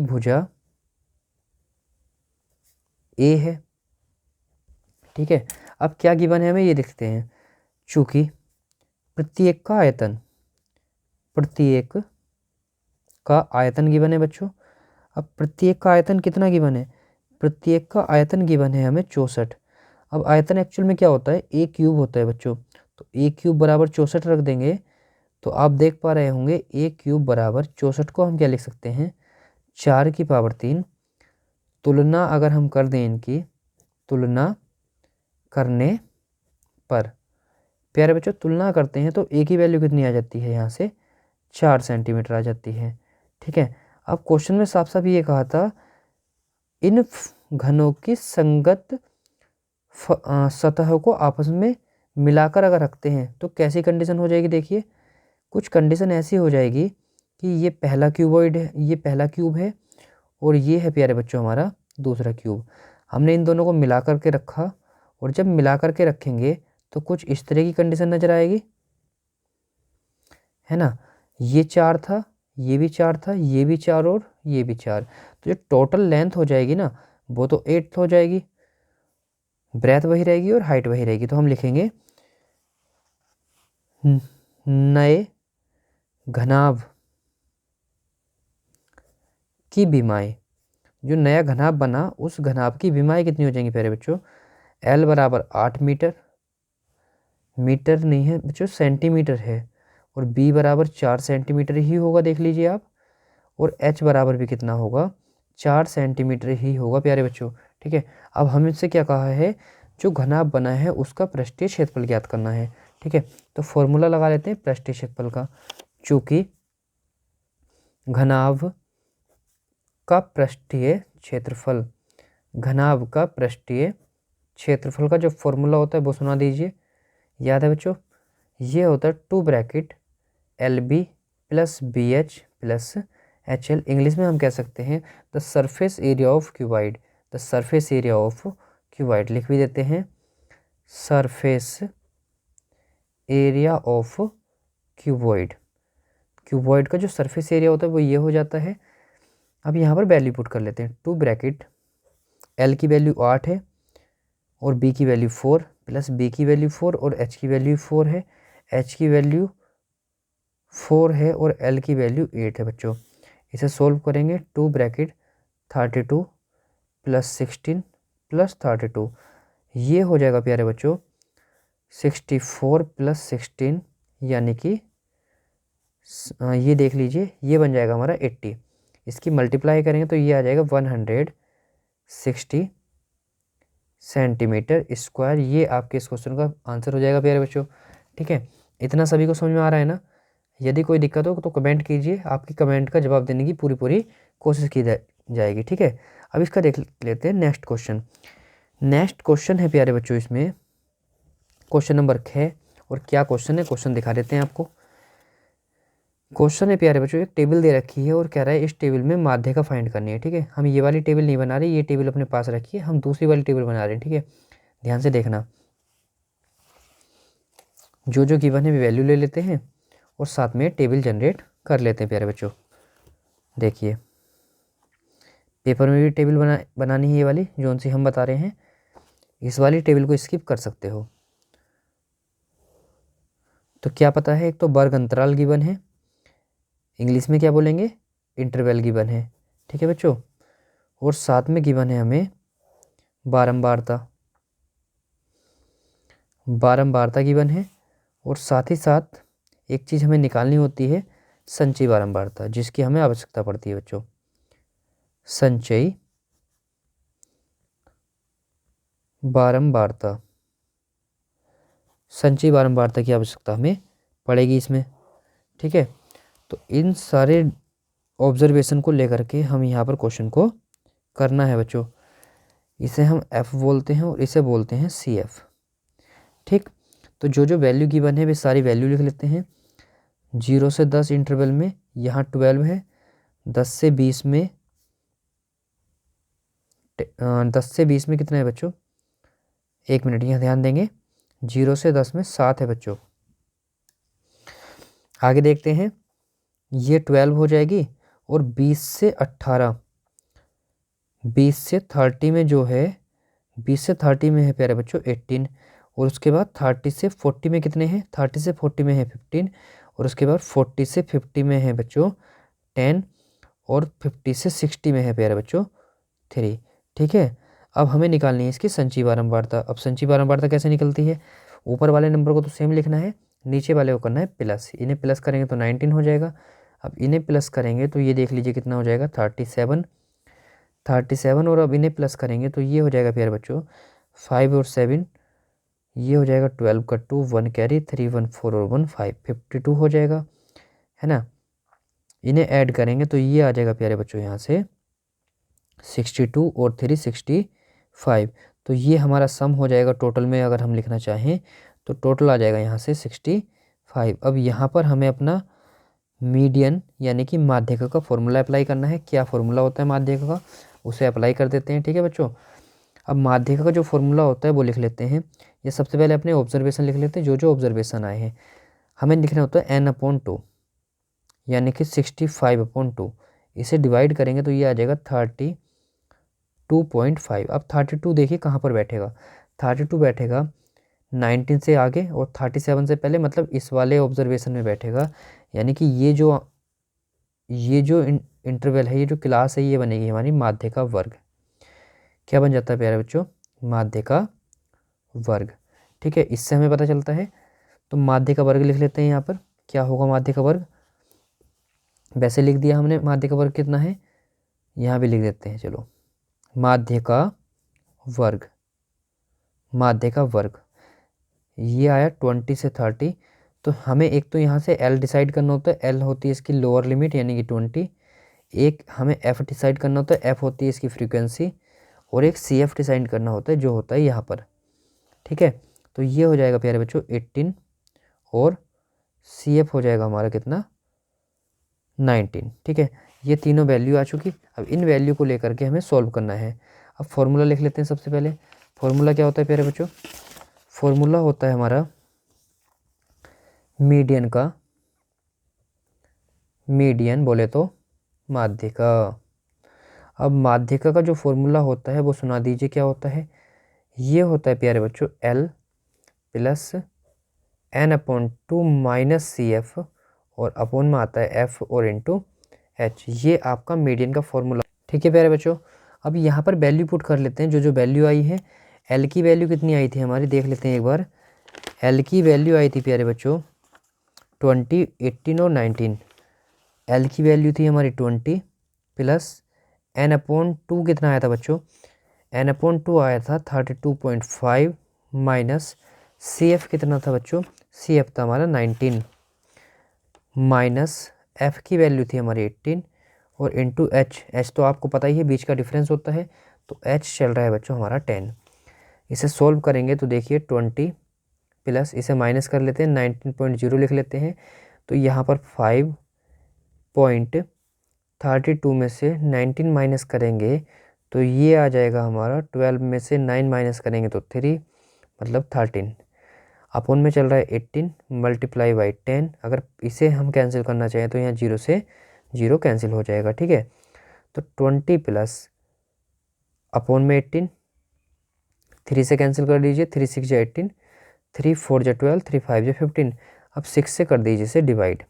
भुजा ए है। ठीक है, अब क्या गिवन है हमें ये देखते हैं, चूंकि प्रत्येक का आयतन गिवन है बच्चों। अब प्रत्येक का आयतन कितना गिवन है, प्रत्येक का आयतन गिवन है हमें 64। अब आयतन एक्चुअल में क्या होता है, a क्यूब होता है बच्चों, तो a क्यूब बराबर 64 रख देंगे, तो आप देख पा रहे होंगे a क्यूब बराबर 64 को हम क्या लिख सकते हैं, 4 की पावर 3 तुलना अगर हम कर दें, इनकी तुलना करने पर प्यारे बच्चों तुलना करते हैं तो ए की वैल्यू कितनी आ जाती है, यहाँ से 4 सेंटीमीटर आ जाती है। ठीक है, अब क्वेश्चन में साफ साफ ये कहा था इन घनों की संगत सतह को आपस में मिलाकर अगर रखते हैं तो कैसी कंडीशन हो जाएगी। देखिए कुछ कंडीशन ऐसी हो जाएगी कि ये पहला क्यूबॉइड है, ये पहला क्यूब है और ये है प्यारे बच्चों हमारा दूसरा क्यूब। हमने इन दोनों को मिला करके रखा और जब मिला करके रखेंगे तो कुछ इस तरह की कंडीशन नजर आएगी, है ना। ये 4 था, ये भी 4 था, ये भी 4 और ये भी 4, तो जो टोटल लेंथ हो जाएगी ना वो तो 8 हो जाएगी, ब्रेथ वही रहेगी और हाइट वही रहेगी। तो हम लिखेंगे नए घनाभ की विमाएं, जो नया घनाभ बना उस घनाभ की विमाएं कितनी हो जाएंगी प्यारे बच्चों, L बराबर 8 मीटर, मीटर नहीं है बच्चों सेंटीमीटर है, और B बराबर 4 सेंटीमीटर ही होगा, देख लीजिए आप, और H बराबर भी कितना होगा 4 सेंटीमीटर ही होगा प्यारे बच्चों। ठीक है, अब हम इससे क्या कहा है, जो घनाभ बना है उसका पृष्ठीय क्षेत्रफल ज्ञात करना है। ठीक है, तो फॉर्मूला लगा लेते हैं पृष्ठीय क्षेत्रफल का, चूंकि घनाभ का पृष्ठीय क्षेत्रफल, घनाभ का पृष्ठीय क्षेत्रफल का जो फॉर्मूला होता है वो सुना दीजिए, याद है बच्चों, ये होता है 2 bracket LB plus BH plus HL। English में हम कह सकते हैं the surface area of cuboid, the surface area of cuboid लिख भी देते हैं, surface area of cuboid. Cuboid का जो सरफेस एरिया होता है वो ये हो जाता है। अब यहाँ पर वैल्यू पुट कर लेते हैं, 2 ब्रैकेट L की वैल्यू 8 है और B की वैल्यू 4 प्लस B की वैल्यू 4 और H की वैल्यू 4 है, H की वैल्यू 4 है और L की वैल्यू 8 है बच्चों। इसे सोल्व करेंगे, 2 ब्रैकेट 32 प्लस 16 प्लस 32, ये हो जाएगा प्यारे बच्चों 64 प्लस 16, यानी कि ये देख लीजिए ये बन जाएगा हमारा 80। इसकी मल्टीप्लाई करेंगे तो ये आ जाएगा 160 सेंटीमीटर स्क्वायर। ये आपके इस क्वेश्चन का आंसर हो जाएगा प्यारे बच्चों। ठीक है, इतना सभी को समझ में आ रहा है ना। यदि कोई दिक्कत हो तो कमेंट कीजिए, आपकी कमेंट का जवाब देने की पूरी कोशिश की जाएगी। ठीक है, अब इसका देख लेते हैं नेक्स्ट क्वेश्चन। नेक्स्ट क्वेश्चन है प्यारे बच्चों, इसमें क्वेश्चन नंबर 6, और क्या क्वेश्चन है क्वेश्चन दिखा देते हैं आपको। क्वेश्चन है प्यारे बच्चों, एक टेबल दे रखी है और कह रहा है इस टेबल में माध्य का फाइंड करनी है। ठीक है, हम ये वाली टेबल नहीं बना रहे, ये टेबल अपने पास रखिए, हम दूसरी वाली टेबल बना रहे हैं। ठीक है, ध्यान से देखना, जो जो गिवन है वैल्यू ले लेते हैं और साथ में टेबल जनरेट कर लेते हैं प्यारे बच्चों। देखिए पेपर में भी टेबल बनानी है, ये वाली जो सी हम बता रहे हैं, इस वाली टेबल को स्किप कर सकते हो। तो क्या पता है, एक तो वर्ग अंतराल गिवन है, इंग्लिश में क्या बोलेंगे इंटरवल गिवन है। ठीक है बच्चों, और साथ में गिवन है हमें बारंबारता, बारंबारता गिवन है, और साथ ही साथ एक चीज़ हमें निकालनी होती है संचयी बारंबारता, जिसकी हमें आवश्यकता पड़ती है बच्चों। संचयी बारंबारता, संचयी बारंबारता की आवश्यकता हमें पड़ेगी इसमें। ठीक है, तो इन सारे ऑब्जर्वेशन को लेकर के हम यहाँ पर क्वेश्चन को करना है बच्चों। इसे हम F बोलते हैं और इसे बोलते हैं CF। ठीक, तो जो जो वैल्यू गिवन है वे सारी वैल्यू लिख लेते हैं। 0 से 10 इंटरवल में यहाँ 12 है, 10 से 20 में 10 से 20 में कितना है बच्चों, 1 मिनट यहाँ ध्यान देंगे, 0 से 10 में 7 है बच्चों। आगे देखते हैं, ये 12 हो जाएगी और 20 से 18, 20 से 30 में जो है, 20 से 30 में है प्यारे बच्चों 18, और उसके बाद 30 से 40 में कितने हैं, 30 से 40 में है 15, और उसके बाद 40 से 50 में है बच्चों 10, और 50 से 60 में है प्यारे बच्चों 3। ठीक है, अब हमें निकालनी है इसकी संचयी बारंबारता। अब संचयी बारंबारता कैसे निकलती है, ऊपर वाले नंबर को तो सेम लिखना है, नीचे वाले को करना है प्लस, इन्हें प्लस करेंगे तो 19 हो जाएगा। अब इन्हें प्लस करेंगे तो ये देख लीजिए कितना हो जाएगा 37, 37 और अब इन्हें प्लस करेंगे तो ये हो जाएगा प्यारे बच्चों 5 और 7, ये हो जाएगा 12 का 2, 1 कैरी, 3 1 4 और 1 5, 52 हो जाएगा, है ना। इन्हें ऐड करेंगे तो ये आ जाएगा प्यारे बच्चों यहाँ से 62 और 3 65। तो ये हमारा सम हो जाएगा टोटल में, अगर हम लिखना चाहें तो टोटल आ जाएगा यहाँ से 65। अब यहाँ पर हमें अपना मीडियन यानी कि माध्यिका का फॉर्मूला अप्लाई करना है। क्या फॉर्मूला होता है माध्यिका का, उसे अप्लाई कर देते हैं, ठीक है बच्चों। अब माध्यिका का जो फॉर्मूला होता है वो लिख लेते हैं। ये सबसे पहले अपने ऑब्जर्वेशन लिख लेते हैं, जो जो ऑब्जर्वेशन आए हैं हमें लिखना होता है n/2 यानी कि 65/2। इसे डिवाइड करेंगे तो ये आ जाएगा 32.5। अब 32 देखिए कहाँ पर बैठेगा, 32 बैठेगा 19 से आगे और 37 से पहले, मतलब इस वाले ऑब्जर्वेशन में बैठेगा। यानी कि ये जो इंटरवल है, ये जो क्लास है, ये बनेगी हमारी माध्य का वर्ग। क्या बन जाता है प्यारे बच्चों, माध्य का वर्ग, ठीक है। इससे हमें पता चलता है। तो माध्य का वर्ग लिख लेते हैं यहाँ पर। क्या होगा माध्य का वर्ग, वैसे लिख दिया हमने माध्य का वर्ग कितना है, यहाँ भी लिख देते हैं। चलो माध्य का वर्ग, माध्य का वर्ग ये आया 20 से 30। तो हमें एक तो यहाँ से L डिसाइड करना होता है, L होती है इसकी लोअर लिमिट यानी कि 20। एक हमें F डिसाइड करना होता है, F होती है इसकी फ्रीक्वेंसी। और एक CF डिसाइड करना होता है, जो होता है यहाँ पर, ठीक है। तो ये हो जाएगा प्यारे बच्चों 18 और CF हो जाएगा हमारा कितना 19, ठीक है। ये तीनों वैल्यू आ चुकी। अब इन वैल्यू को लेकर के हमें सॉल्व करना है। अब फॉर्मूला लिख लेते हैं सबसे पहले। फॉर्मूला क्या होता है प्यारे बच्चों, फॉर्मूला होता है हमारा मीडियन का, मीडियन बोले तो माध्यिका। अब माध्यिका का जो फॉर्मूला होता है वो सुना दीजिए क्या होता है। ये होता है प्यारे बच्चों L plus n/2 minus CF और अपॉन में आता है F और इंटू H। ये आपका मीडियन का फॉर्मूला, ठीक है प्यारे बच्चों। अब यहाँ पर वैल्यू पुट कर लेते हैं, जो जो वैल्यू आई है। L की वैल्यू कितनी आई थी हमारी, देख लेते हैं एक बार। L की वैल्यू आई थी प्यारे बच्चों 20, 18 और 19। L की वैल्यू थी हमारी 20 प्लस n/2 कितना आया था बच्चों, n/2 आया था 32.5 माइनस CF कितना था बच्चों, CF था हमारा 19 माइनस F की वैल्यू थी हमारी 18 और इंटू H तो आपको पता ही है बीच का डिफरेंस होता है। तो H चल रहा है बच्चों हमारा 10। इसे सोल्व करेंगे तो देखिए 20 प्लस इसे माइनस कर लेते हैं 19.0 लिख लेते हैं। तो यहाँ पर 5.32 में से 19 माइनस करेंगे तो ये आ जाएगा हमारा 12 में से 9 माइनस करेंगे तो 3 मतलब 13। अपोन में चल रहा है 18 मल्टीप्लाई बाई 10। अगर इसे हम कैंसिल करना चाहें तो यहाँ 0 से 0 कैंसिल हो जाएगा, ठीक है। तो 20 प्लस अपोन में 18, 3 से कैंसिल कर दीजिए, 3 6 जा 18, 3 4 जा 12, 3 5 जा 15। अब 6 से कर दीजिए इसे डिवाइड,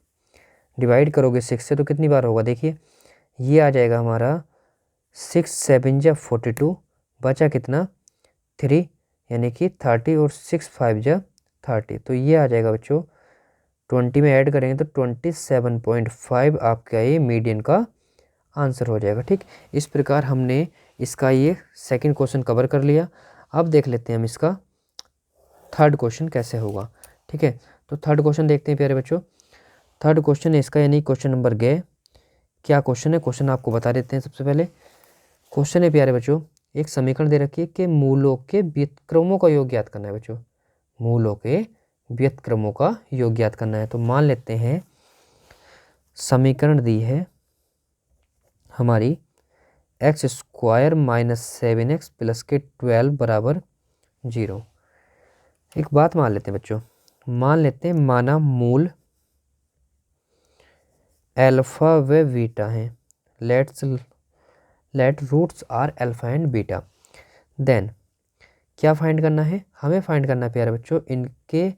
डिवाइड करोगे 6 से तो कितनी बार होगा, देखिए ये आ जाएगा हमारा 6 7 जा 42, बचा कितना 3 यानी कि 30 और 6 5 जा 30। तो ये आ जाएगा बच्चों 20 में ऐड करेंगे तो 27.5 आपका ये मीडियन का आंसर हो जाएगा, ठीक। इस प्रकार हमने इसका ये सेकंड क्वेश्चन कवर कर लिया। अब देख लेते हैं हम इसका थर्ड क्वेश्चन कैसे होगा, ठीक है। तो थर्ड क्वेश्चन देखते हैं प्यारे बच्चों। थर्ड क्वेश्चन है इसका यानी क्वेश्चन नंबर ग। क्या क्वेश्चन है, क्वेश्चन आपको बता देते हैं। सबसे पहले क्वेश्चन है प्यारे बच्चों, एक समीकरण दे रखी है कि मूलों के व्युत्क्रमों का योग ज्ञात करना है बच्चों। मूलों के व्युत्क्रमों का योग ज्ञात करना है। तो मान लेते हैं समीकरण दी है हमारी x² माइनस 7x प्लस के 12 बराबर 0। एक बात मान लेते हैं बच्चों, मान लेते हैं माना मूल अल्फा व बीटा हैं। Let roots are alpha and beta. Then क्या फाइंड करना है, हमें फाइंड करना है प्यारे बच्चों इनके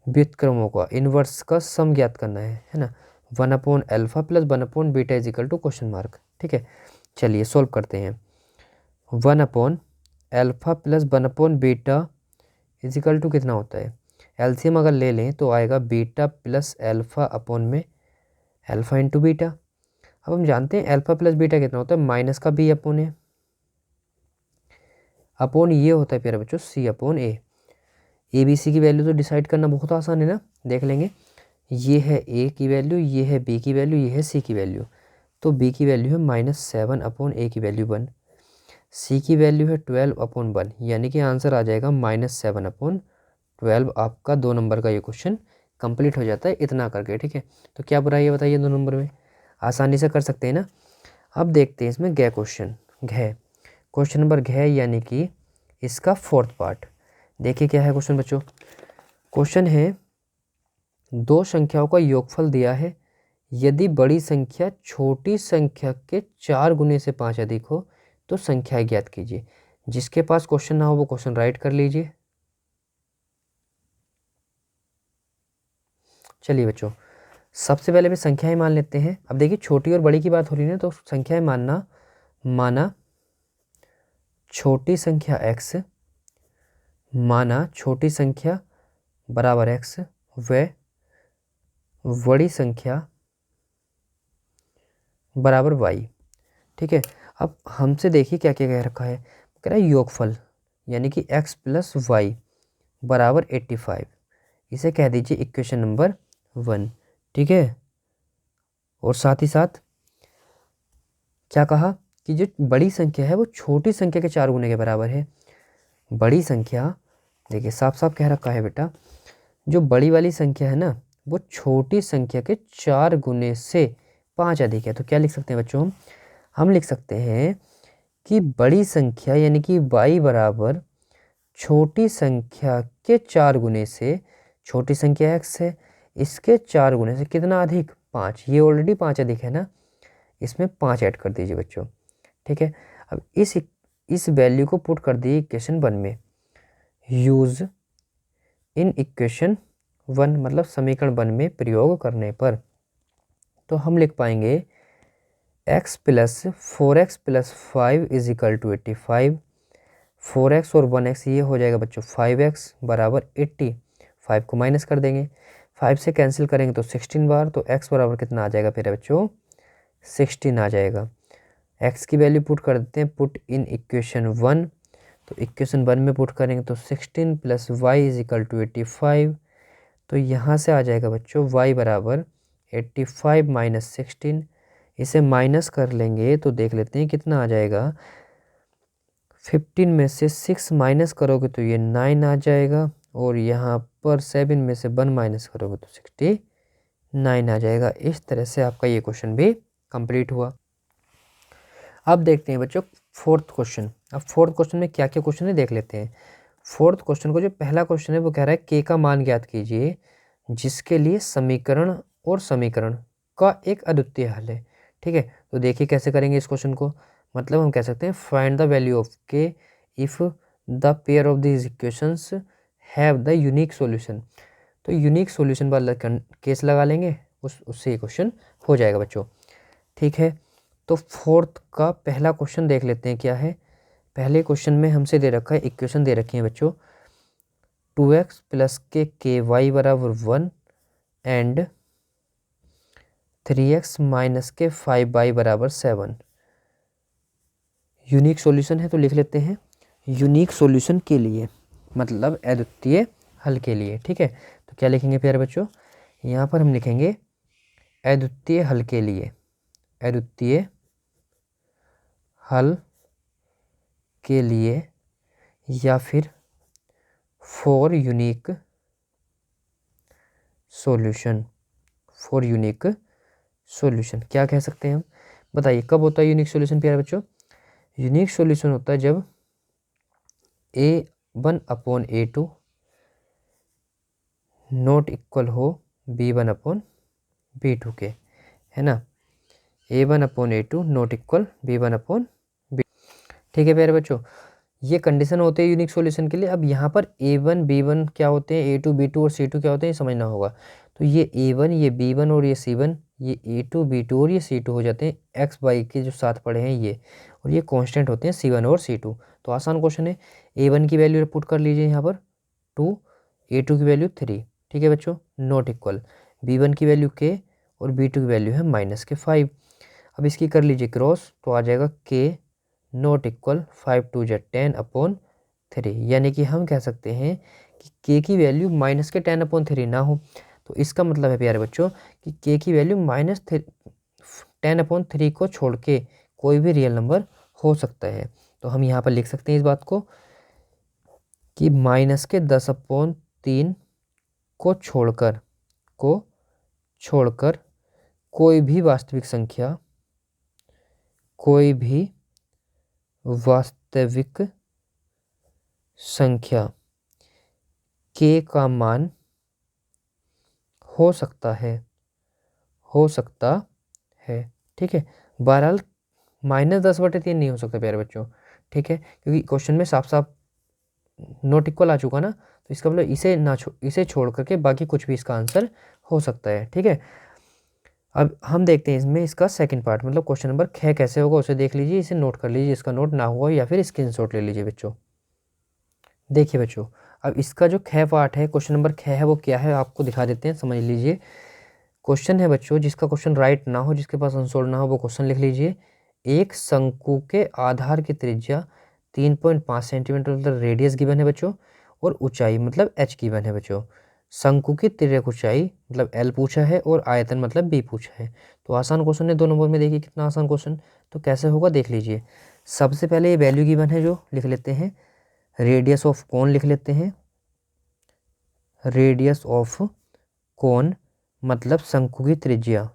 व्युत्क्रमों का, इनवर्स का सम ज्ञात करना है ना। 1/α प्लस 1/बीटा is equal to question mark, ठीक है। चलिए सॉल्व करते हैं। 1/α प्लस 1/बीटा इज इक्वल टू कितना होता है, एलसीएम अगर ले लें तो आएगा बीटा प्लस अल्फा अपॉन में अल्फा इंटू बीटा। अब हम जानते हैं अल्फा प्लस बीटा कितना होता है, माइनस का बी अपॉन ए अपॉन ये होता है प्यारे बच्चों सी अपॉन ए बी सी की वैल्यू तो डिसाइड करना बहुत आसान है ना, देख लेंगे। ये है ए की वैल्यू, ये है बी की वैल्यू, ये है सी की वैल्यू। तो बी की वैल्यू है -7 अपॉन ए की वैल्यू 1, सी की वैल्यू है 12 अपॉन 1, यानी कि आंसर आ जाएगा -7 अपॉन 12। आपका 2 नंबर का ये क्वेश्चन कंप्लीट हो जाता है इतना करके, ठीक है। तो क्या बुराई है बताइए 2 नंबर में, आसानी से कर सकते हैं ना। अब देखते हैं इसमें घ क्वेश्चन नंबर घ यानी कि इसका 4th पार्ट। देखिए क्या है क्वेश्चन बच्चों। क्वेश्चन है 2 संख्याओं का योगफल दिया है, यदि बड़ी संख्या छोटी संख्या के 4 गुने से 5 अधिक हो तो संख्या ज्ञात कीजिए। जिसके पास क्वेश्चन ना हो वो क्वेश्चन राइट कर लीजिए। चलिए बच्चों, सबसे पहले भी संख्याएं मान लेते हैं। अब देखिए छोटी और बड़ी की बात हो रही है ना, तो संख्याएं माना छोटी संख्या x, माना छोटी संख्या बराबर x व बड़ी संख्या बराबर y, ठीक है। अब हमसे देखिए क्या क्या कह रखा है, कह रहा है योगफल यानी कि x प्लस वाई बराबर 85, इसे कह दीजिए इक्वेशन नंबर 1, ठीक है। और साथ ही साथ क्या कहा कि जो बड़ी संख्या है वो छोटी संख्या के 4 गुने के बराबर है। बड़ी संख्या देखिए साफ साफ कह रखा है बेटा, जो बड़ी वाली संख्या है ना वो छोटी संख्या के 4 गुने से 5 अधिक है। तो क्या लिख सकते हैं बच्चों, हम लिख सकते हैं कि बड़ी संख्या यानी कि y बराबर छोटी संख्या के 4 गुने से, छोटी संख्या x है, इसके 4 गुने से कितना अधिक, 5। ये ऑलरेडी 5 अधिक है ना, इसमें 5 ऐड कर दीजिए बच्चों, ठीक है। अब इस वैल्यू को पुट कर दिए इक्वेशन 1 में। यूज इन इक्वेशन 1 मतलब समीकरण 1 में प्रयोग करने पर तो हम लिख पाएंगे x plus 4x plus 5 is equal to 85। 4x और 1x ये हो जाएगा बच्चों 5x बराबर 80। 5 को माइनस कर देंगे, 5 से कैंसिल करेंगे तो 16 बार, तो x बराबर कितना आ जाएगा फिर बच्चों 16 आ जाएगा। x की वैल्यू पुट कर देते हैं, पुट इन इक्वेशन 1, तो इक्वेशन 1 में पुट करेंगे तो 16 plus y is equal to 85। तो यहाँ से आ जाएगा बच्चों y बराबर 85 माइनस 16, इसे माइनस कर लेंगे तो देख लेते हैं कितना आ जाएगा। 15 में से 6 माइनस करोगे तो ये 9 आ जाएगा, और यहाँ पर 7 में से 1 माइनस करोगे तो 69 आ जाएगा। इस तरह से आपका ये क्वेश्चन भी कंप्लीट हुआ। अब देखते हैं बच्चों 4th क्वेश्चन। अब 4th क्वेश्चन में क्या क्या क्वेश्चन है देख लेते हैं। 4th क्वेश्चन को जो पहला क्वेश्चन है वो कह रहा है k का मान ज्ञात कीजिए जिसके लिए समीकरण और समीकरण का एक अद्वितीय हल है, ठीक है। तो देखिए कैसे करेंगे इस क्वेश्चन को, मतलब हम कह सकते हैं find the value of k if the pair of this equations have the unique solution. तो यूनिक सॉल्यूशन वाला केस लगा लेंगे, उससे ये क्वेश्चन हो जाएगा बच्चों, ठीक है। तो 4th का पहला क्वेश्चन देख लेते हैं क्या है। पहले क्वेश्चन में हमसे दे रखा है, इक्वेशन दे रखी है बच्चों 2x प्लस के वाई बराबर 1 एंड 3x माइनस के 5y बराबर 7। यूनिक सॉल्यूशन है तो लिख लेते हैं यूनिक सॉल्यूशन के लिए, मतलब अद्वितीय हल के लिए, ठीक है। तो क्या लिखेंगे प्यारे बच्चों, यहाँ पर हम लिखेंगे अद्वितीय हल के लिए, अद्वितीय हल के लिए, या फिर for unique solution, for unique solution क्या कह सकते हैं हम, बताइए कब होता है यूनिक सॉल्यूशन प्यारे बच्चों। यूनिक सॉल्यूशन होता है जब a1 upon a2 not equal हो b1 अपॉन b2 के, है ना। a1 upon a2 not equal b1 upon b, ठीक है प्यारे बच्चों। ये कंडीशन होते हैं यूनिक सॉल्यूशन के लिए। अब यहाँ पर a1 b1 क्या होते हैं, a2 b2 और c2 क्या होते हैं, ये समझना होगा। तो ये a1 ये b1 और ये c1, ये a2 b2 और ये c2 हो जाते हैं x y के जो साथ पड़े हैं ये, और ये कांस्टेंट होते हैं c1 और c2। तो आसान क्वेश्चन है। a1 की वैल्यू पुट कर लीजिए यहाँ पर 2, a2 की वैल्यू 3, ठीक है बच्चों, नॉट इक्वल b1 की वैल्यू k और b2 की वैल्यू है -5। अब इसकी कर लीजिए क्रॉस, तो आ जाएगा k नॉट इक्वल 5 2 जा 10/3, यानी कि हम कह सकते हैं कि k की वैल्यू माइनस के 10/3 ना हो। तो इसका मतलब है प्यारे बच्चों कि k की वैल्यू माइनस 10/3 को छोड़ के कोई भी रियल नंबर हो सकता है। तो हम यहाँ पर लिख सकते हैं इस बात को कि माइनस के 10/3 को छोड़कर कोई भी वास्तविक संख्या k का मान हो सकता है। ठीक है, बहरहाल -10/3 नहीं हो सकता प्यारे बच्चों। ठीक है, क्योंकि क्वेश्चन में साफ साफ नॉट इक्वल आ चुका ना, तो इसका मतलब इसे छोड़ करके बाकी कुछ भी इसका आंसर हो सकता है। ठीक है, अब हम देखते हैं इसमें इसका सेकंड पार्ट, मतलब क्वेश्चन नंबर 6 कैसे होगा उसे देख लीजिए, इसे नोट कर लीजिए, इसका नोट ना हुआ या फिर स्क्रीनशॉट ले लीजिए बच्चों। देखिए बच्चों, अब इसका जो 6 पार्ट है, क्वेश्चन नंबर 6 है, वो क्या है आपको दिखा देते हैं, समझ लीजिए। क्वेश्चन है बच्चों, जिसका क्वेश्चन राइट ना हो, जिसके पास आंसर ना हो, वो क्वेश्चन लिख लीजिए। एक शंकु के आधार की त्रिज्या 3.5 सेंटीमीटर मतलब रेडियस गिवन है बच्चों, और ऊंचाई मतलब h गिवन है बच्चों। शंकु की तिर्यक ऊंचाई मतलब l पूछा है और आयतन मतलब b पूछा है। तो आसान क्वेश्चन है, 2 नंबर में। देखिए कितना आसान क्वेश्चन, तो कैसे होगा देख लीजिए। सबसे पहले ये वैल्यू गिवन है जो लिख लेते हैं, रेडियस ऑफ कोन लिख लेते हैं। रेडियस ऑफ कोन मतलब शंकु की त्रिज्या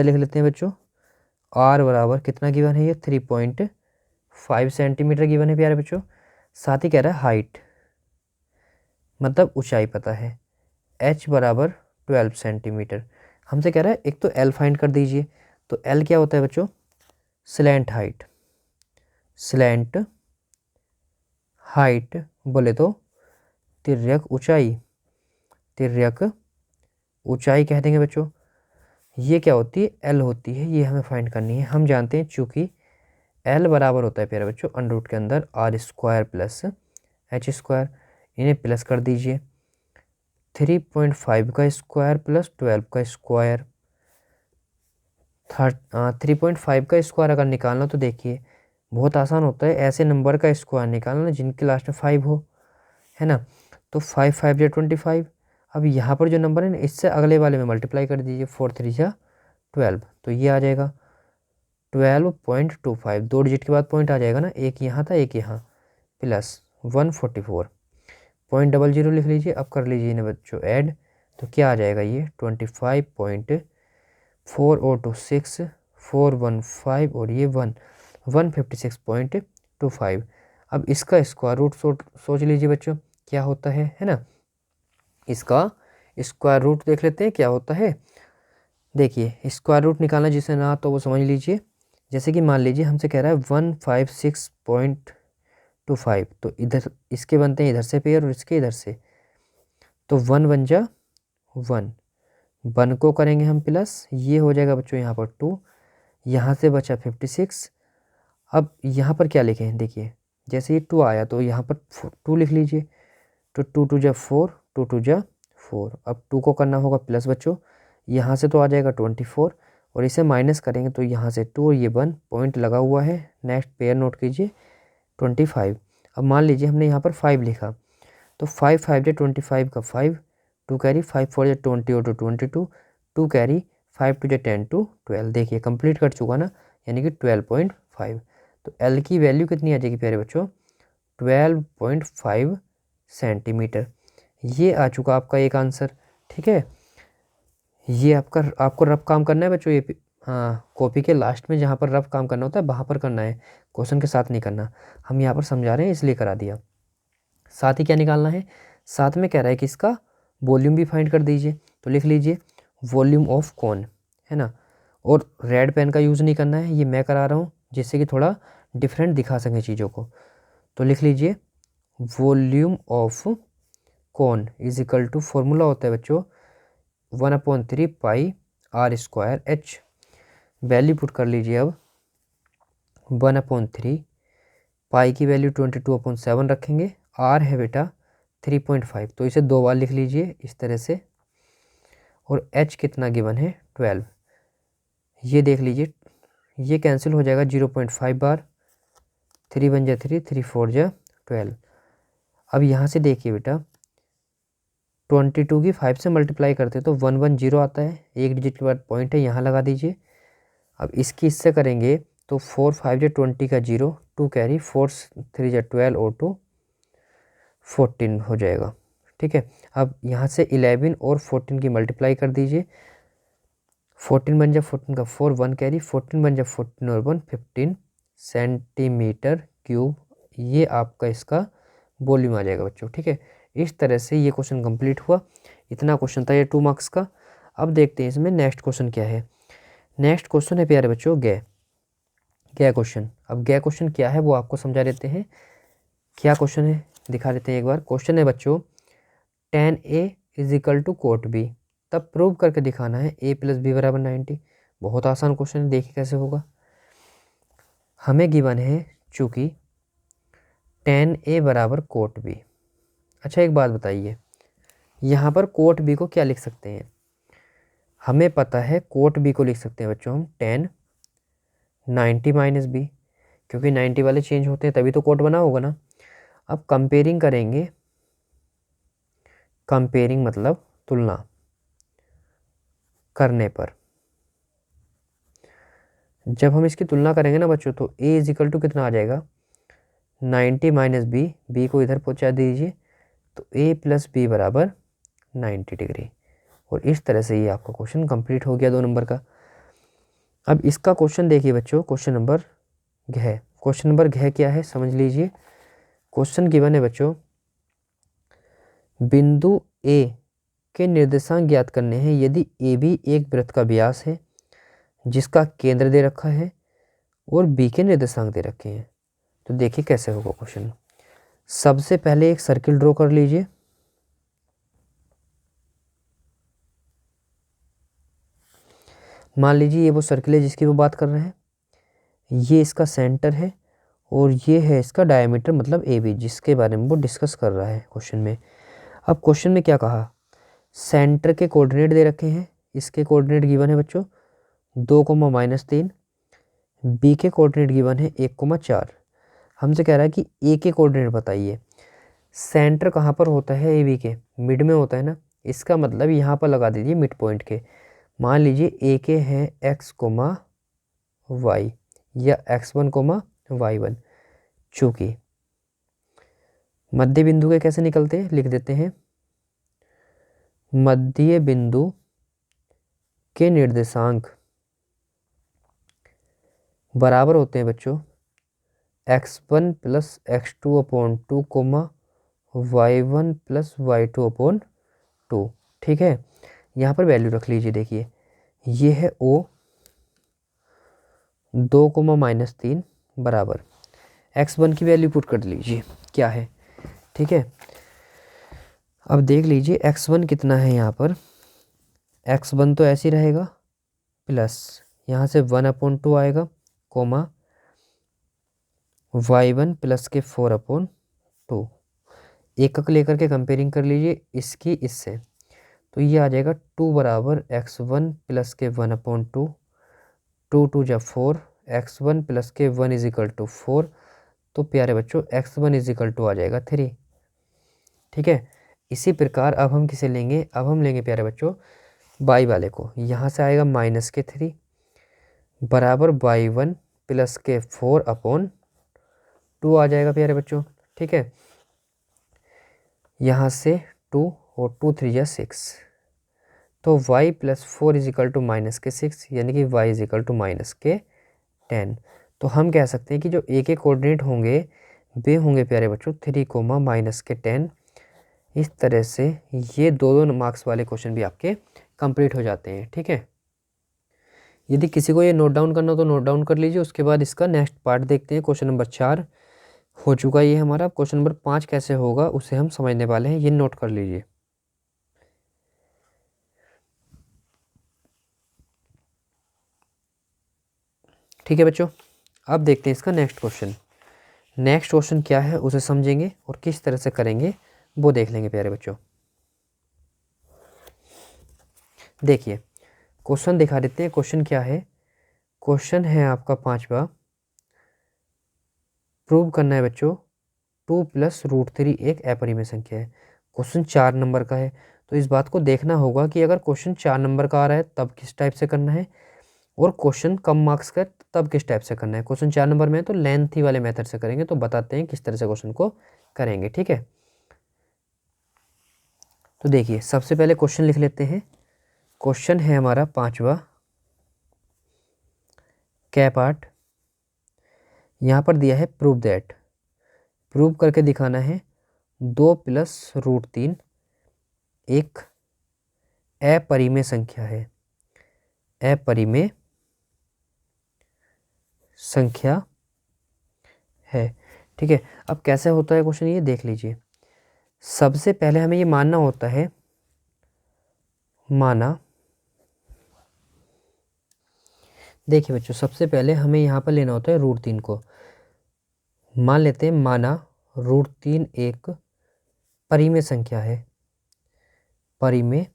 लिख लेते हैं बच्चों। r बराबर कितना गिवन है, ये 3.5 सेंटीमीटर गिवन है प्यारे बच्चों। साथ ही कह रहा है हाइट मतलब ऊंचाई पता है, h बराबर 12 सेंटीमीटर। हमसे कह रहा है एक तो l फाइंड कर दीजिए, तो l क्या होता है बच्चों, स्लैंट हाइट बोले तो तिर्यक ऊंचाई कह देंगे बच्चों। ये क्या होती है, l होती है, ये हमें फाइंड करनी है। हम जानते हैं चूंकि l बराबर होता है प्यारे बच्चों अंडर रूट के अंदर r² प्लस h², इन्हें प्लस कर दीजिए। 3.5 का स्क्वायर प्लस 12 का स्क्वायर, 3.5 का स्क्वायर अगर निकालना तो देखिए बहुत आसान होता है, ऐसे नंबर का स्क्वायर निकालना जिनके लास्ट में 5 हो, है ना। तो 5 5 या 25। अब यहाँ पर जो नंबर है ना, इससे अगले वाले में मल्टीप्लाई कर दीजिए, 4 3 या 12, तो ये आ जाएगा 12.25। 2 डिजिट के बाद पॉइंट आ जाएगा ना, एक यहाँ था एक यहाँ, प्लस 144.00 लिख लीजिए। अब कर लीजिए इन्हें बच्चों ऐड, तो क्या आ जाएगा ये 25.4026 415 और ये 156.25। अब इसका स्क्वायर रूट सोच लीजिए बच्चों क्या होता है ना। इसका स्क्वायर रूट देख लेते हैं क्या होता है। देखिए स्क्वायर रूट निकालना जिसे ना तो वो समझ लीजिए। जैसे कि मान लीजिए हमसे कह रहा है 156.25, तो इधर इसके बनते हैं इधर से पेयर और इसके इधर से, तो 1 बन जा 1 को करेंगे हम प्लस, ये हो जाएगा बच्चों यहाँ पर 2, यहाँ से बचा 56। अब यहाँ पर क्या लिखें, देखिए जैसे ये 2 आया तो यहाँ पर 2 लिख लीजिए, तो 2 2 जा 4, 2 2 जा 4। अब 2 को करना होगा प्लस बच्चों, यहाँ से तो आ जाएगा 24 और इसे माइनस करेंगे तो यहाँ से 2 और ये 1 पॉइंट लगा हुआ है। नेक्स्ट पेयर नोट कीजिए 25। अब मान लीजिए हमने यहाँ पर 5 लिखा, तो 5 5 जा 25 का 5, 2 कैरी 5 4 जा 20 और 22, 2 कैरी 5 2 जा 10 2 12। देखिए कंप्लीट कर चुका ना, यानी कि 12.5। तो L की वैल्यू कितनी आ जाएगी प्यारे बच्चों, 12.5 सेंटीमीटर। ये आ चुका आपका एक आंसर। ठीक है, ये आपको रफ काम करना है बच्चों, ये हाँ कॉपी के लास्ट में जहाँ पर रफ काम करना होता है वहाँ पर करना है, क्वेश्चन के साथ नहीं करना। हम यहाँ पर समझा रहे हैं इसलिए करा दिया। साथ ही क्या निकालना है, साथ में कह रहा है कि इसका वॉल्यूम भी फाइंड कर दीजिए, तो लिख लीजिए वॉल्यूम ऑफ कॉन, है ना। और रेड पेन का यूज़ नहीं करना है, ये मैं करा रहा हूँ जिससे कि थोड़ा डिफरेंट दिखा सकें चीज़ों को। तो लिख लीजिए volume of cone is equal to, formula होता है बच्चों 1/3 पाई r² h। वैल्यू पुट कर लीजिए अब 1/3 पाई की वैल्यू 22/7 रखेंगे, r है बेटा 3.5, तो इसे 2 बार लिख लीजिए इस तरह से। और h कितना गिवन है 12। ये देख लीजिए, ये कैंसिल हो जाएगा 0.5 बार, 3 1 जा 3, 3 4 जा 12। अब यहाँ से देखिए बेटा, 22 की 5 से मल्टीप्लाई करते तो 110 आता है, एक डिजिट के बाद पॉइंट है, यहाँ लगा दीजिए। अब इसकी इससे करेंगे तो 4 5 जा 20 का 0, 2 कैरी, 4 3 जा 12 और 2 14 हो जाएगा। ठीक है, अब यहाँ से 11 और 14 की मल्टीप्लाई कर दीजिए, 14 बन जा 14 का 4, 1 कैरी, 14 बन जा 14 और 1 15 सेंटीमीटर क्यूब। ये आपका इसका वॉल्यूम आ जाएगा बच्चों। ठीक है, इस तरह से ये क्वेश्चन कंप्लीट हुआ। इतना क्वेश्चन था ये 2 मार्क्स का। अब देखते हैं इसमें नेक्स्ट क्वेश्चन क्या है। नेक्स्ट क्वेश्चन है प्यारे बच्चों गै क्वेश्चन। अब गै क्वेश्चन क्या है वो आपको समझा देते हैं। क्या क्वेश्चन है दिखा देते हैं एक बार। क्वेश्चन है बच्चों, tan A = cot B, तब प्रूव करके दिखाना है A + B = 90। बहुत आसान क्वेश्चन है, देखिए कैसे होगा। हमें गिवन है चूँकि tan A = cot B। अच्छा एक बात बताइए, यहाँ पर cot B को क्या लिख सकते हैं? हमें पता है cot B को लिख सकते हैं बच्चों हम tan 90 - B, क्योंकि 90 वाले चेंज होते हैं तभी तो cot बना होगा ना। अब कंपेयरिंग करेंगे, कंपेयरिंग मतलब तुलना करने पर, जब हम इसकी तुलना करेंगे ना बच्चों तो A = कितना आ जाएगा 90 - B, B को इधर पहुंचा दीजिए तो A + B = 90 डिग्री। और इस तरह से ये आपका क्वेश्चन कंप्लीट हो गया 2 नंबर का। अब इसका क्वेश्चन देखिए बच्चों, क्वेश्चन नंबर घ। क्वेश्चन नंबर घ क्या है समझ लीजिए। क्वेश्चन गिवन है बच्चों, बिंदु A के निर्देशांक ज्ञात करने हैं यदि AB एक वृत्त का व्यास है जिसका केंद्र दे रखा है और B के निर्देशांक दे रखे हैं। तो देखिए कैसे होगा क्वेश्चन। सबसे पहले एक सर्किल ड्रॉ कर लीजिए। मान लीजिए ये वो सर्किल है जिसकी वो बात कर रहे हैं, ये इसका सेंटर है और ये है इसका डायमीटर मतलब AB, जिसके बारे में वो डिस्कस कर रहा है क्वेश्चन में। अब क्वेश्चन में क्या कहा, सेंटर के कोऑर्डिनेट दे रखे हैं, इसके कोऑर्डिनेट गिवन है बच्चों 2, -3, B के कोऑर्डिनेट गिवन है 1, 4। हमसे कह रहा है कि A के कोऑर्डिनेट बताइए। सेंटर कहाँ पर होता है AB के, मिड में होता है ना, इसका मतलब यहाँ पर लगा दीजिए मिड पॉइंट के। मान लीजिए A के हैं x, y या x1, y1। चूँकि मध्य बिंदु के कैसे निकलते हैं लिख देते हैं, मध्य बिंदु के निर्देशांक बराबर होते हैं बच्चों x1 + x2/2, y1 + y2/2। ठीक है, यहाँ पर वैल्यू रख लीजिए। देखिए ये है O 2, -3 बराबर x1 की वैल्यू पुट कर लीजिए क्या है। ठीक है, अब देख लीजिए x1 कितना है यहाँ पर, x1 तो ऐसे ही रहेगा प्लस यहाँ से 1/2 आएगा, y1 + के 4/2। एकक लेकर के कंपेयरिंग कर लीजिए इसकी इससे, तो ये आ जाएगा 2 = x1 + के 1/2, 2 2 जा 4, x1 + के 1 = 4। तो प्यारे बच्चों x1 = आ जाएगा 3। ठीक है, इसी प्रकार अब हम किसे लेंगे, अब हम लेंगे प्यारे बच्चों y वाले को। यहाँ से आएगा -3 बराबर y1 + के 4/2 आ जाएगा प्यारे बच्चों। ठीक है, यहाँ से 2 और 2 3 जा 6, तो y + 4 = -6, यानी कि y = -10। तो हम कह सकते हैं कि जो A के कोऑर्डिनेट होंगे वे होंगे प्यारे बच्चों 3, -10। इस तरह से ये 2 मार्क्स वाले क्वेश्चन भी आपके कंप्लीट हो जाते हैं। ठीक है, यदि किसी को ये नोट डाउन करना हो तो नोट डाउन कर लीजिए। उसके बाद इसका नेक्स्ट पार्ट देखते हैं। क्वेश्चन नंबर 4 हो चुका ये हमारा। क्वेश्चन नंबर 5 कैसे होगा उसे हम समझने वाले हैं, ये नोट कर लीजिए। ठीक है बच्चों, अब देखते हैं इसका नेक्स्ट क्वेश्चन। नेक्स्ट क्वेश्चन क्या है उसे समझेंगे और किस तरह से करेंगे वो देख लेंगे प्यारे बच्चों। देखिए क्वेश्चन दिखा देते हैं। क्वेश्चन क्या है? क्वेश्चन है आपका 5वां, प्रूव करना है बच्चों 2 + √3 एक अपरिमेय संख्या है। क्वेश्चन 4 नंबर का है, तो इस बात को देखना होगा कि अगर क्वेश्चन 4 नंबर का आ रहा है तब किस टाइप से करना है, और क्वेश्चन कम मार्क्स का तब किस टाइप से करना है। क्वेश्चन 4 नंबर में है तो लेंथी वाले मेथड से करेंगे, तो बताते हैं किस तरह से क्वेश्चन को करेंगे, ठीक है। तो देखिए सबसे पहले क्वेश्चन लिख लेते हैं। क्वेश्चन है हमारा 5वां, क्या पार्ट, यहाँ पर दिया है प्रूव दैट, प्रूव करके दिखाना है 2 + √3 एक अपरिमेय संख्या है, अपरिमेय संख्या है, ठीक है। अब कैसे होता है क्वेश्चन, ये देख लीजिए। सबसे पहले हमें ये मानना होता है, माना, देखिए बच्चों सबसे पहले हमें यहाँ पर लेना होता है √3 को। मान लेते हैं माना √3 एक परिमेय संख्या है, परिमेय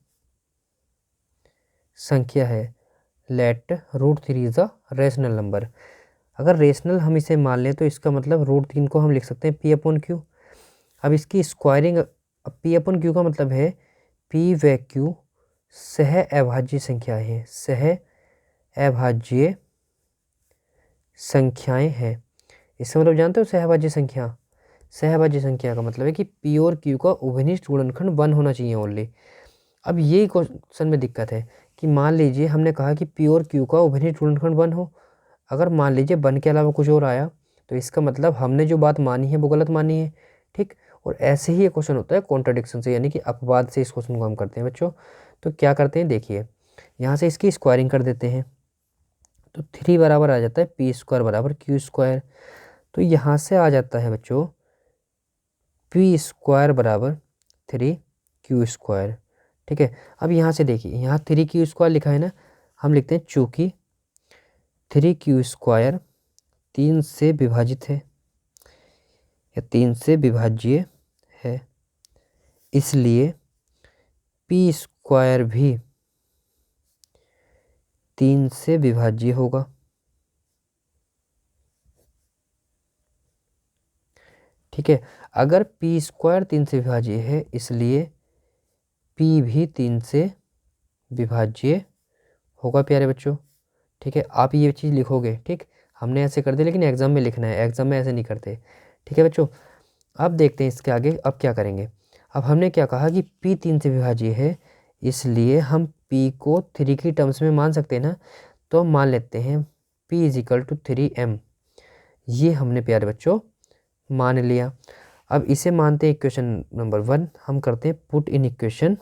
संख्या है। Let √3 is a rational number. अगर रेशनल हम इसे मान लें तो इसका मतलब √3 को हम लिख सकते हैं P/Q। अब इसकी स्क्वायरिंग, P/Q का मतलब है P व Q सह अभाज्य संख्याएं हैं, सह अभाज्य संख्याएं हैं। इसका मतलब जानते हो सहभाज्य संख्या, सहभाज्य संख्या का मतलब है कि P और Q का उभयनिष्ठ गुणनखंड 1 होना चाहिए ओनली। अब यही क्वेश्चन में दिक्कत है कि मान लीजिए हमने कहा कि P और Q का उभयनिष्ठ गुणनखंड 1 हो, अगर मान लीजिए 1 के अलावा कुछ और आया तो इसका मतलब हमने जो बात मानी है वो गलत मानी है, ठीक। और ऐसे ही ये क्वेश्चन होता है कॉन्ट्राडिक्शन से, यानी कि अपवाद से इस क्वेश्चन को हम करते हैं बच्चों। तो क्या करते हैं देखिए, यहाँ से इसकी स्क्वायरिंग कर देते हैं, तो 3 बराबर आ जाता है P² = Q²। तो यहाँ से आ जाता है बच्चों P² = 3Q², ठीक है। अब यहाँ से देखिए, यहाँ 3Q² लिखा है ना, हम लिखते हैं चूँकि 3Q² 3 से विभाजित है या 3 से विभाज्य है, इसलिए P² भी 3 से विभाज्य होगा, ठीक है। अगर P² 3 से विभाज्य है इसलिए P भी 3 से विभाज्य होगा प्यारे बच्चों, ठीक है। आप ये चीज़ लिखोगे, ठीक। हमने ऐसे कर दिया लेकिन एग्जाम में लिखना है, एग्जाम में ऐसे नहीं करते, ठीक है बच्चों। अब देखते हैं इसके आगे अब क्या करेंगे। अब हमने क्या कहा कि P 3 से विभाज्य है, इसलिए हम P को 3 की टर्म्स में मान सकते हैं ना, तो हम मान लेते हैं P = 3m। ये हमने प्यारे बच्चों मान लिया। अब इसे मानते हैं इक्वेशन नंबर 1, हम करते हैं पुट इन इक्वेशन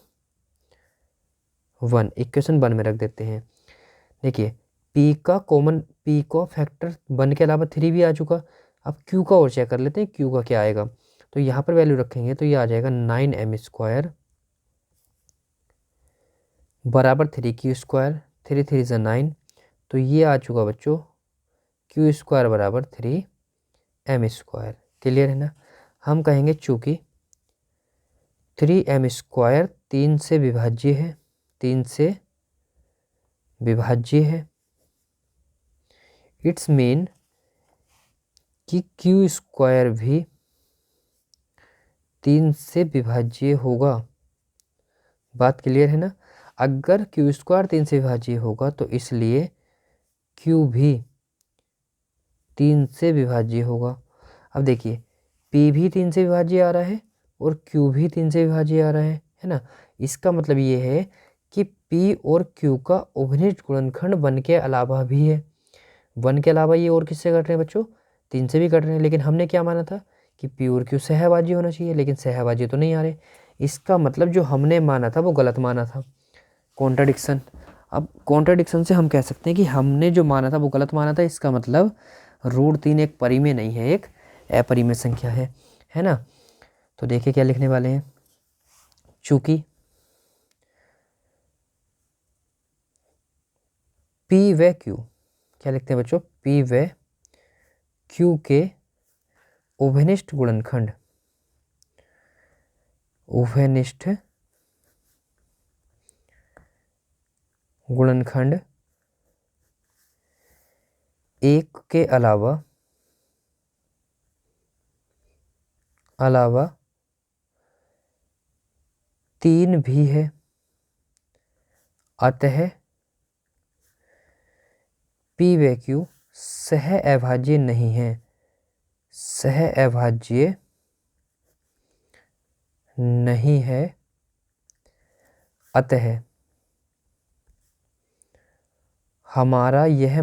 1, इक्वेशन 1 में रख देते हैं। देखिए P का फैक्टर 1 के अलावा 3 भी आ चुका। अब Q का और चेक कर लेते हैं, Q का क्या आएगा। तो यहाँ पर वैल्यू रखेंगे तो ये आ जाएगा 9m² बराबर 3Q², 3 3 = 9, तो ये आ चुका बच्चों Q² = 3m²। क्लियर है ना। हम कहेंगे चूँकि 3m² 3 से विभाज्य है, 3 से विभाज्य है, इट्स मीन कि Q² भी 3 से विभाज्य होगा। बात क्लियर है ना। अगर Q² 3 से विभाज्य होगा तो इसलिए Q भी 3 से विभाज्य होगा। अब देखिए P भी 3 से विभाज्य आ रहा है और Q भी 3 से विभाज्य आ रहा है ना। इसका मतलब ये है कि P और Q का उभयनिष्ठ गुणनखंड 1 के अलावा भी है। 1 के अलावा ये और किससे कट रहे हैं बच्चों, 3 से भी कट रहे हैं। लेकिन हमने क्या माना था कि P और Q सहभाज्य होना चाहिए, लेकिन सहभाज्य तो नहीं आ रहे। इसका मतलब जो हमने माना था वो गलत माना था, कॉन्ट्राडिक्शन। अब कॉन्ट्राडिक्शन से हम कह सकते हैं कि हमने जो माना था वो गलत माना था, इसका मतलब √3 एक परिमेय नहीं है, एक अपरिमेय संख्या है ना। तो देखिए क्या लिखने वाले हैं, चूंकि P व Q, क्या लिखते हैं बच्चों, P व Q के उभयनिष्ठ गुणनखंड, उभयनिष्ठ गुणनखंड एक के अलावा तीन भी है, अतः पी व क्यू सह अभाज्य नहीं है, सह अभाज्य नहीं है, अतः हमारा यह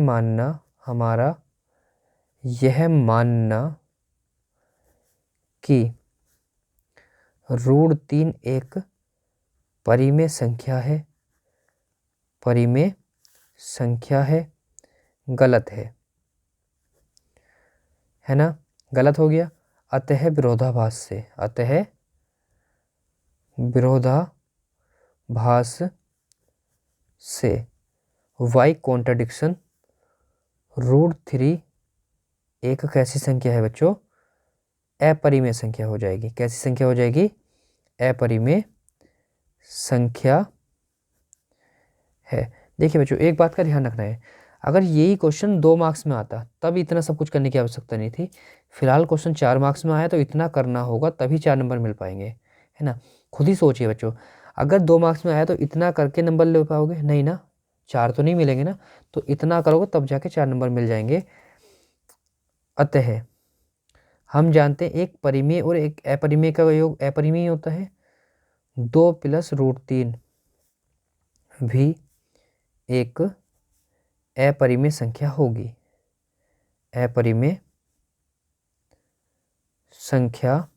मानना कि √3 एक परिमेय संख्या है गलत है ना, गलत हो गया। अतः विरोधाभास से y कॉन्ट्रडिक्शन √3 एक कैसी संख्या है बच्चों, अपरिमेय संख्या हो जाएगी। कैसी संख्या हो जाएगी, अपरिमेय संख्या है। देखिए बच्चों, एक बात का ध्यान रखना है, अगर यही क्वेश्चन 2 मार्क्स में आता तब इतना सब कुछ करने की आवश्यकता नहीं थी। फिलहाल क्वेश्चन 4 मार्क्स में आया तो इतना करना होगा, तभी 4 नंबर मिल पाएंगे, है ना। खुद ही सोचिए बच्चों, अगर 2 मार्क्स में आया तो इतना करके नंबर ले पाओगे नहीं ना, 4 तो नहीं मिलेंगे ना, तो इतना करोगे तब जाके 4 नंबर मिल जाएंगे। अतः हम जानते हैं एक परिमेय और एक अपरिमेय का योग अपरिमेय होता है। 2 + √3 भी एक अपरिमेय संख्या होगी, अपरिमेय संख्या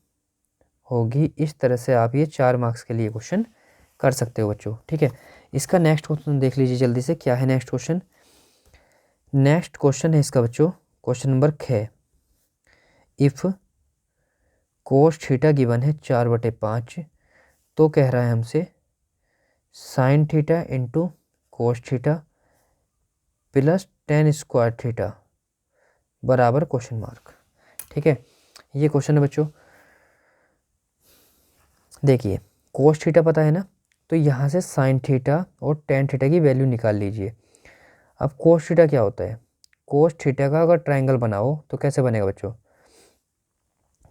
होगी। इस तरह से आप ये 4 मार्क्स के लिए क्वेश्चन कर सकते हो बच्चों, ठीक है। इसका नेक्स्ट क्वेश्चन देख लीजिए जल्दी से, क्या है नेक्स्ट क्वेश्चन। नेक्स्ट क्वेश्चन है इसका बच्चों, question number 6। If cos theta given है 4/5, तो कह रहा है हमसे sine theta into cos theta plus tan square theta बराबर क्वेश्चन मार्क, ठीक है। ये क्वेश्चन है बच्चों। देखिए कोस थीटा पता है ना, तो यहाँ से साइन थीटा और tan थीटा की वैल्यू निकाल लीजिए। अब कोस थीटा क्या होता है, कोस थीटा का अगर ट्रायंगल बनाओ तो कैसे बनेगा बच्चों,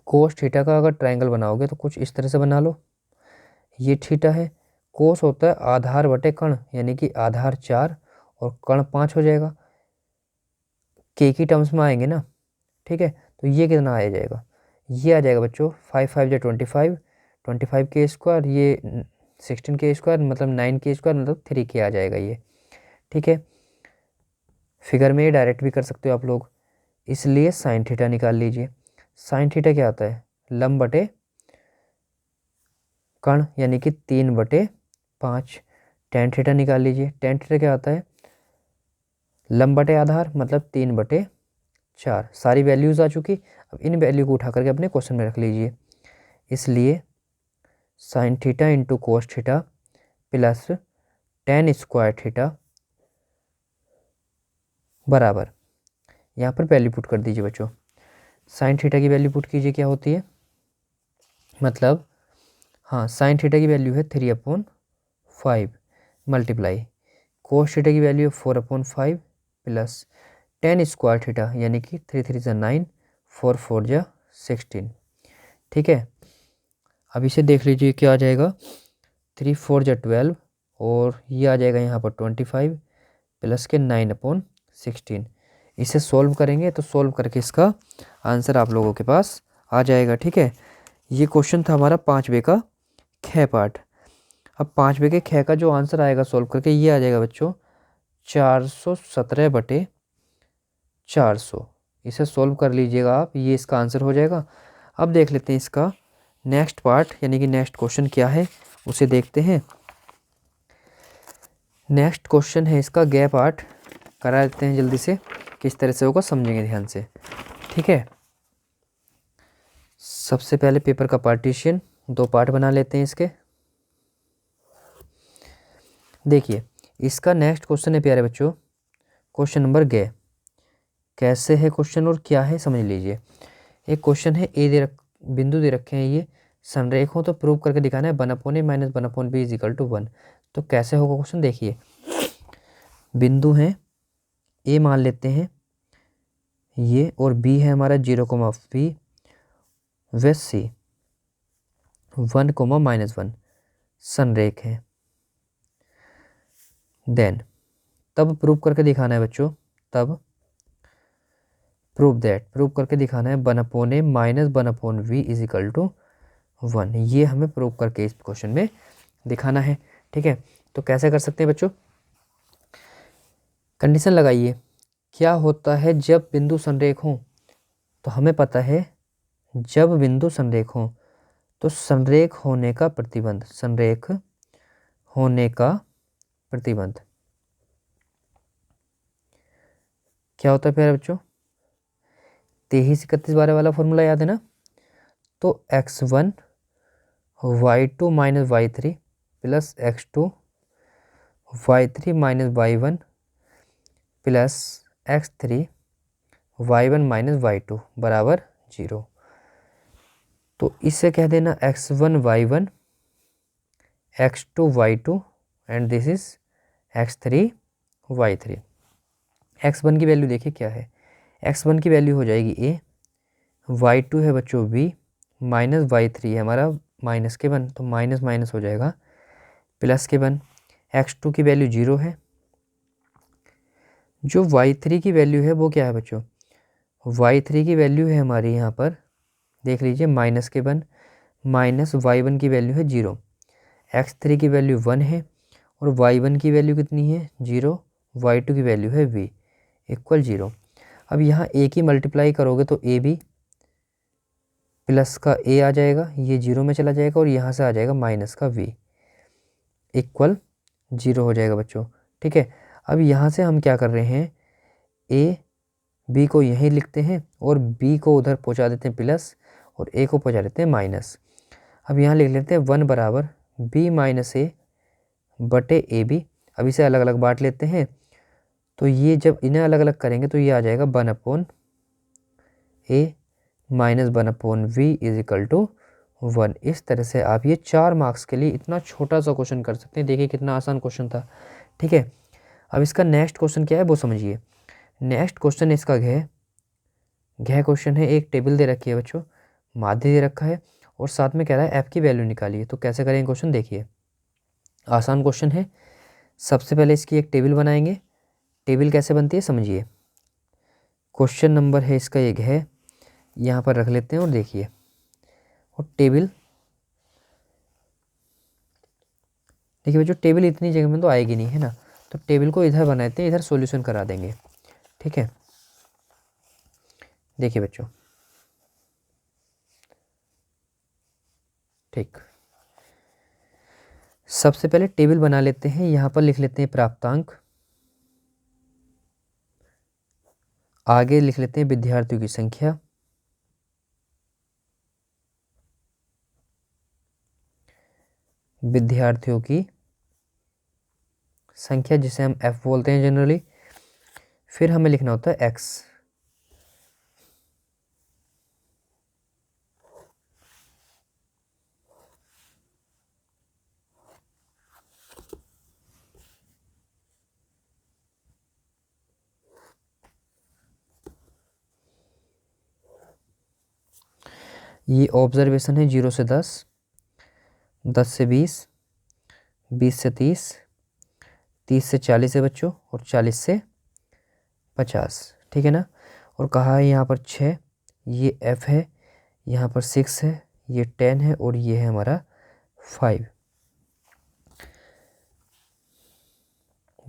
कोस थीटा का अगर ट्रायंगल बनाओगे तो कुछ इस तरह से बना लो। ये थीटा है, कोस होता है आधार बटे कर्ण, यानी कि आधार 4 और कर्ण 5 हो जाएगा, के की टर्म्स में आएंगे ना, ठीक है। तो ये कितना आ जाएगा, ये आ जाएगा बच्चों 5 5 जो 25, 25 के स्क्वायर, ये 16 के स्क्वायर मतलब 9 के स्क्वायर मतलब 3 के आ जाएगा ये, ठीक है। फिगर में ये डायरेक्ट भी कर सकते हो आप लोग, इसलिए साइन थीटा निकाल लीजिए। साइन थीटा क्या आता है, लंब बटे कर्ण यानी कि 3/5। tan थीटा निकाल लीजिए, tan थीटा क्या आता है, लंब बटे आधार मतलब 3/4। सारी वैल्यूज आ चुकी, अब इन वैल्यू को उठा करके अपने क्वेश्चन में रख लीजिए। इसलिए sine theta into cos theta plus tan square theta बराबर, यहाँ पर वैल्यू पुट कर दीजिए बच्चों। साइन थीटा की वैल्यू पुट कीजिए, क्या होती है, मतलब हाँ साइन थीटा की वैल्यू है 3/5 मल्टीप्लाई कोस थीटा की वैल्यू है 4/5 प्लस tan स्क्वायर थीटा यानी कि 3 3 = 9, 4 4 = 16, ठीक है। अब इसे देख लीजिए क्या आ जाएगा, 3 4 = 12 और ये आ जाएगा यहाँ पर 25 प्लस के 9/16। इसे सॉल्व करेंगे तो सॉल्व करके इसका आंसर आप लोगों के पास आ जाएगा, ठीक है। ये क्वेश्चन था हमारा 5वें का ख पार्ट। अब 5वें के ख का जो आंसर आएगा सॉल्व करके ये आ जाएगा बच्चों 417/400। इसे सॉल्व कर लीजिएगा आप, ये इसका आंसर हो जाएगा। अब देख लेते हैं इसका नेक्स्ट पार्ट यानी कि नेक्स्ट क्वेश्चन क्या है उसे देखते हैं। नेक्स्ट क्वेश्चन है इसका ग पार्ट, करा देते हैं जल्दी से, किस तरह से होगा समझेंगे ध्यान से, ठीक है। सबसे पहले पेपर का पार्टीशन 2 पार्ट बना लेते हैं इसके। देखिए इसका नेक्स्ट क्वेश्चन है प्यारे बच्चों, क्वेश्चन नंबर ग। कैसे है क्वेश्चन और क्या है समझ लीजिए। एक क्वेश्चन है बिंदु दे रखे हैं, ये संरेख हो तो प्रूव करके दिखाना है 1/a - 1/b = 1। तो कैसे होगा क्वेश्चन देखिए। बिंदु हैं ए मान लेते हैं ये, और बी है हमारा 0,3 व सी 1,-1 संरेख है। देन तब प्रूव करके दिखाना है बच्चों, तब प्रूव करके दिखाना है 1/a minus 1/v is equal to 1। ये हमें प्रूव करके इस क्वेश्चन में दिखाना है। ठीक है, तो कैसे कर सकते हैं बच्चों, कंडीशन लगाइए। क्या होता है जब बिंदु संरेख हो, तो हमें पता है जब बिंदु संरेख हो तो संरेख होने का प्रतिबंध, संरेख होने का प्रतिबंध क्या होता है फिर बच्चों, 23-31 वाला फॉर्मूला याद है ना। तो x1 y2 minus y3 plus x2 y3 minus y1 plus x3 y1 minus y2 बराबर 0। तो इससे कह देना x1 y1 x2 y2 and this is x3 y3। x1 की वैल्यू देखिए क्या है, x1 की वैल्यू हो जाएगी a, y2 है बच्चों b, माइनस y3 है हमारा माइनस के 1, तो माइनस माइनस हो जाएगा प्लस के 1। x2 की वैल्यू 0 है। जो y3 की वैल्यू है वो क्या है बच्चों, y3 की वैल्यू है हमारी यहाँ पर देख लीजिए माइनस के 1, माइनस y1 की वैल्यू है 0, x3 की वैल्यू 1 है और y1 की वैल्यू कितनी है 0, y2 की वैल्यू है v इक्वल 0। अब यहाँ a की मल्टीप्लाई करोगे तो a भी प्लस का a आ जाएगा, ये 0 में चला जाएगा और यहाँ से आ जाएगा माइनस का v इक्वल 0 हो जाएगा बच्चों। ठीक है, अब यहाँ से हम क्या कर रहे हैं, a b को यहीं लिखते हैं और b को उधर पहुँचा देते हैं प्लस और a को पहुँचा देते हैं माइनस। अब यहाँ लिख लेते हैं 1 बराबर b माइनस a बटे ए बी। अब इसे अलग अलग बांट लेते हैं, तो ये जब इन्हें अलग अलग करेंगे तो ये आ जाएगा 1/a minus 1/v is equal to 1। इस तरह से आप ये 4 मार्क्स के लिए इतना छोटा सा क्वेश्चन कर सकते हैं। देखिए कितना आसान क्वेश्चन था। ठीक है, अब इसका नेक्स्ट क्वेश्चन क्या है वो समझिए। नेक्स्ट क्वेश्चन इसका घ क्वेश्चन है। एक टेबल दे रखी है बच्चों, माध्य दे रखा है और साथ में कह रहा है एफ की वैल्यू निकालिए। तो कैसे करेंगे क्वेश्चन, देखिए आसान क्वेश्चन है। सबसे पहले इसकी एक टेबल बनाएंगे। टेबल कैसे बनती है समझिए। क्वेश्चन नंबर है इसका एक है, यहाँ पर रख लेते हैं और देखिए, और टेबल देखिए बच्चों टेबल इतनी जगह में तो आएगी नहीं है ना, तो टेबल को इधर बनाते हैं, इधर सॉल्यूशन करा देंगे। ठीक है, देखिए बच्चों, ठीक सबसे पहले टेबल बना लेते हैं। यहाँ पर लिख लेते हैं प्राप्तांक, आगे लिख लेते हैं विद्यार्थियों की संख्या, विद्यार्थियों की संख्या जिसे हम f बोलते हैं जनरली। फिर हमें लिखना होता है x, ये ऑब्जर्वेशन है 0 से 10, 10 से 20, 20 से 30, 30 से 40 है बच्चों और 40 से 50। ठीक है ना, और कहा है यहाँ पर 6, ये f है, यहाँ पर 6 है, ये 10 है और ये है हमारा 5।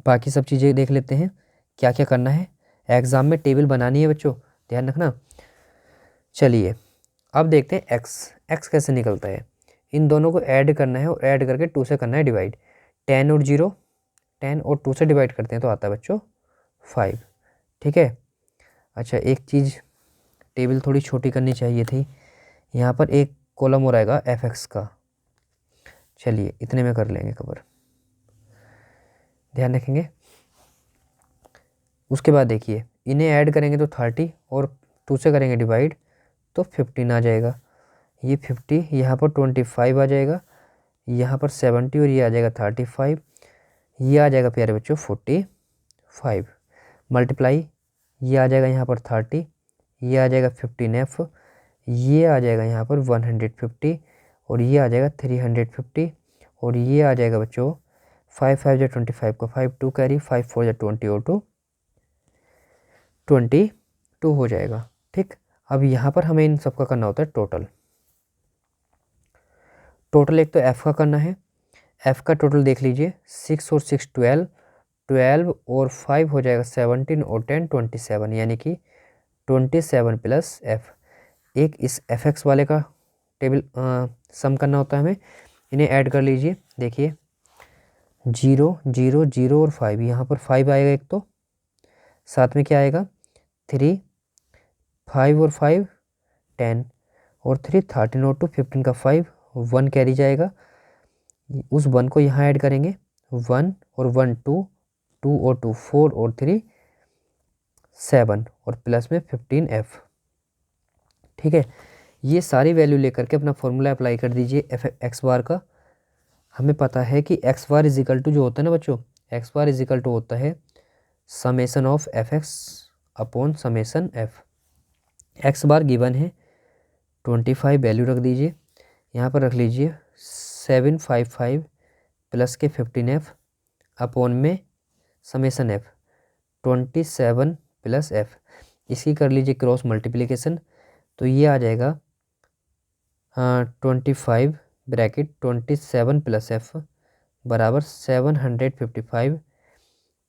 बाकी सब चीज़ें देख लेते हैं क्या क्या करना है। एग्ज़ाम में टेबल बनानी है बच्चों, ध्यान रखना। चलिए अब देखते हैं x कैसे निकलता है। इन दोनों को ऐड करना है और ऐड करके 2 से करना है डिवाइड। 10 और 0, 10 और 2 से डिवाइड करते हैं तो आता है बच्चों 5। ठीक है, अच्छा एक चीज़ टेबल थोड़ी छोटी करनी चाहिए थी, यहाँ पर एक कॉलम और आएगा fx का। चलिए इतने में कर लेंगे कवर, ध्यान रखेंगे। उसके बाद देखिए इन्हें ऐड करेंगे तो 30 और 2 से करेंगे डिवाइड तो 15 आ जाएगा। ये 50, यहाँ पर 25 आ जाएगा, यहाँ पर 70 और ये आ जाएगा 35, ये आ जाएगा प्यारे बच्चों 45। 5 मल्टीप्लाई, ये आ जाएगा यहाँ पर 30, ये आ जाएगा 15f, ये आ जाएगा यहाँ पर 150 और ये आ जाएगा 350 और ये आ जाएगा बच्चों 5 5 जो 25 का 5 2 कैरी 5 4 जो 20 और 2 22 हो जाएगा। ठीक, अब यहाँ पर हमें इन सबका करना होता है टोटल। टोटल एक तो f का करना है, f का टोटल देख लीजिए 6 और 6 12, 12 और 5 हो जाएगा 17 और 10 27, यानी कि 27 प्लस f। एक इस fx वाले का टेबल सम करना होता है हमें, इन्हें ऐड कर लीजिए। देखिए 0 0 0 और 5, यहाँ पर 5 आएगा एक, तो साथ में क्या आएगा 3, 5 और 5 10 और 3 13 और 2 15 का 5, 1 कैरी जाएगा, उस 1 को यहाँ ऐड करेंगे, 1 और 1 2, 2 और 2 4 और 3 7 और प्लस में 15f। ठीक है, ये सारी वैल्यू लेकर के अपना फॉर्मूला अप्लाई कर दीजिए एफ एक्स बार का। हमें पता है कि x bar is equal to जो होता है ना बच्चों, x bar is equal to होता है summation of f x upon summation f. X bar given है 25, वैल्यू रख दीजिए, यहाँ पर रख लीजिए 755 प्लस के 15f अपॉन में समेसन एफ 27 प्लस एफ। इसकी कर लीजिए क्रॉस मल्टीप्लिकेशन, तो ये आ जाएगा 25 ब्रैकेट 27 प्लस एफ बराबर 755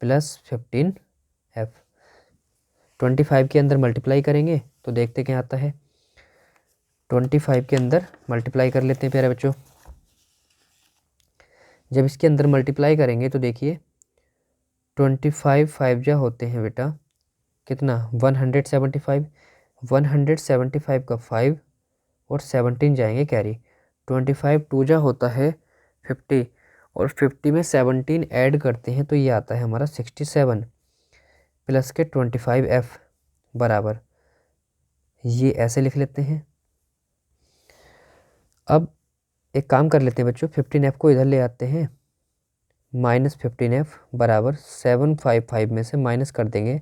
प्लस 15f। 25 के अंदर मल्टीप्लाई करेंगे तो देखते क्या आता है। 25 के अंदर मल्टीप्लाई कर लेते हैं प्यारे बच्चों। जब इसके अंदर मल्टीप्लाई करेंगे तो देखिए 25 5 जा होते हैं बेटा कितना 175, 175 का 5 और 17 जाएंगे कैरी, 25 2 जा होता है 50 और 50 में 17 ऐड करते हैं तो ये आता है हमारा 67 प्लस के 25f बराबर, ये ऐसे लिख लेते हैं। अब एक काम कर लेते हैं बच्चों, 15f को इधर ले आते हैं, माइनस 15f बराबर 755 में से माइनस कर देंगे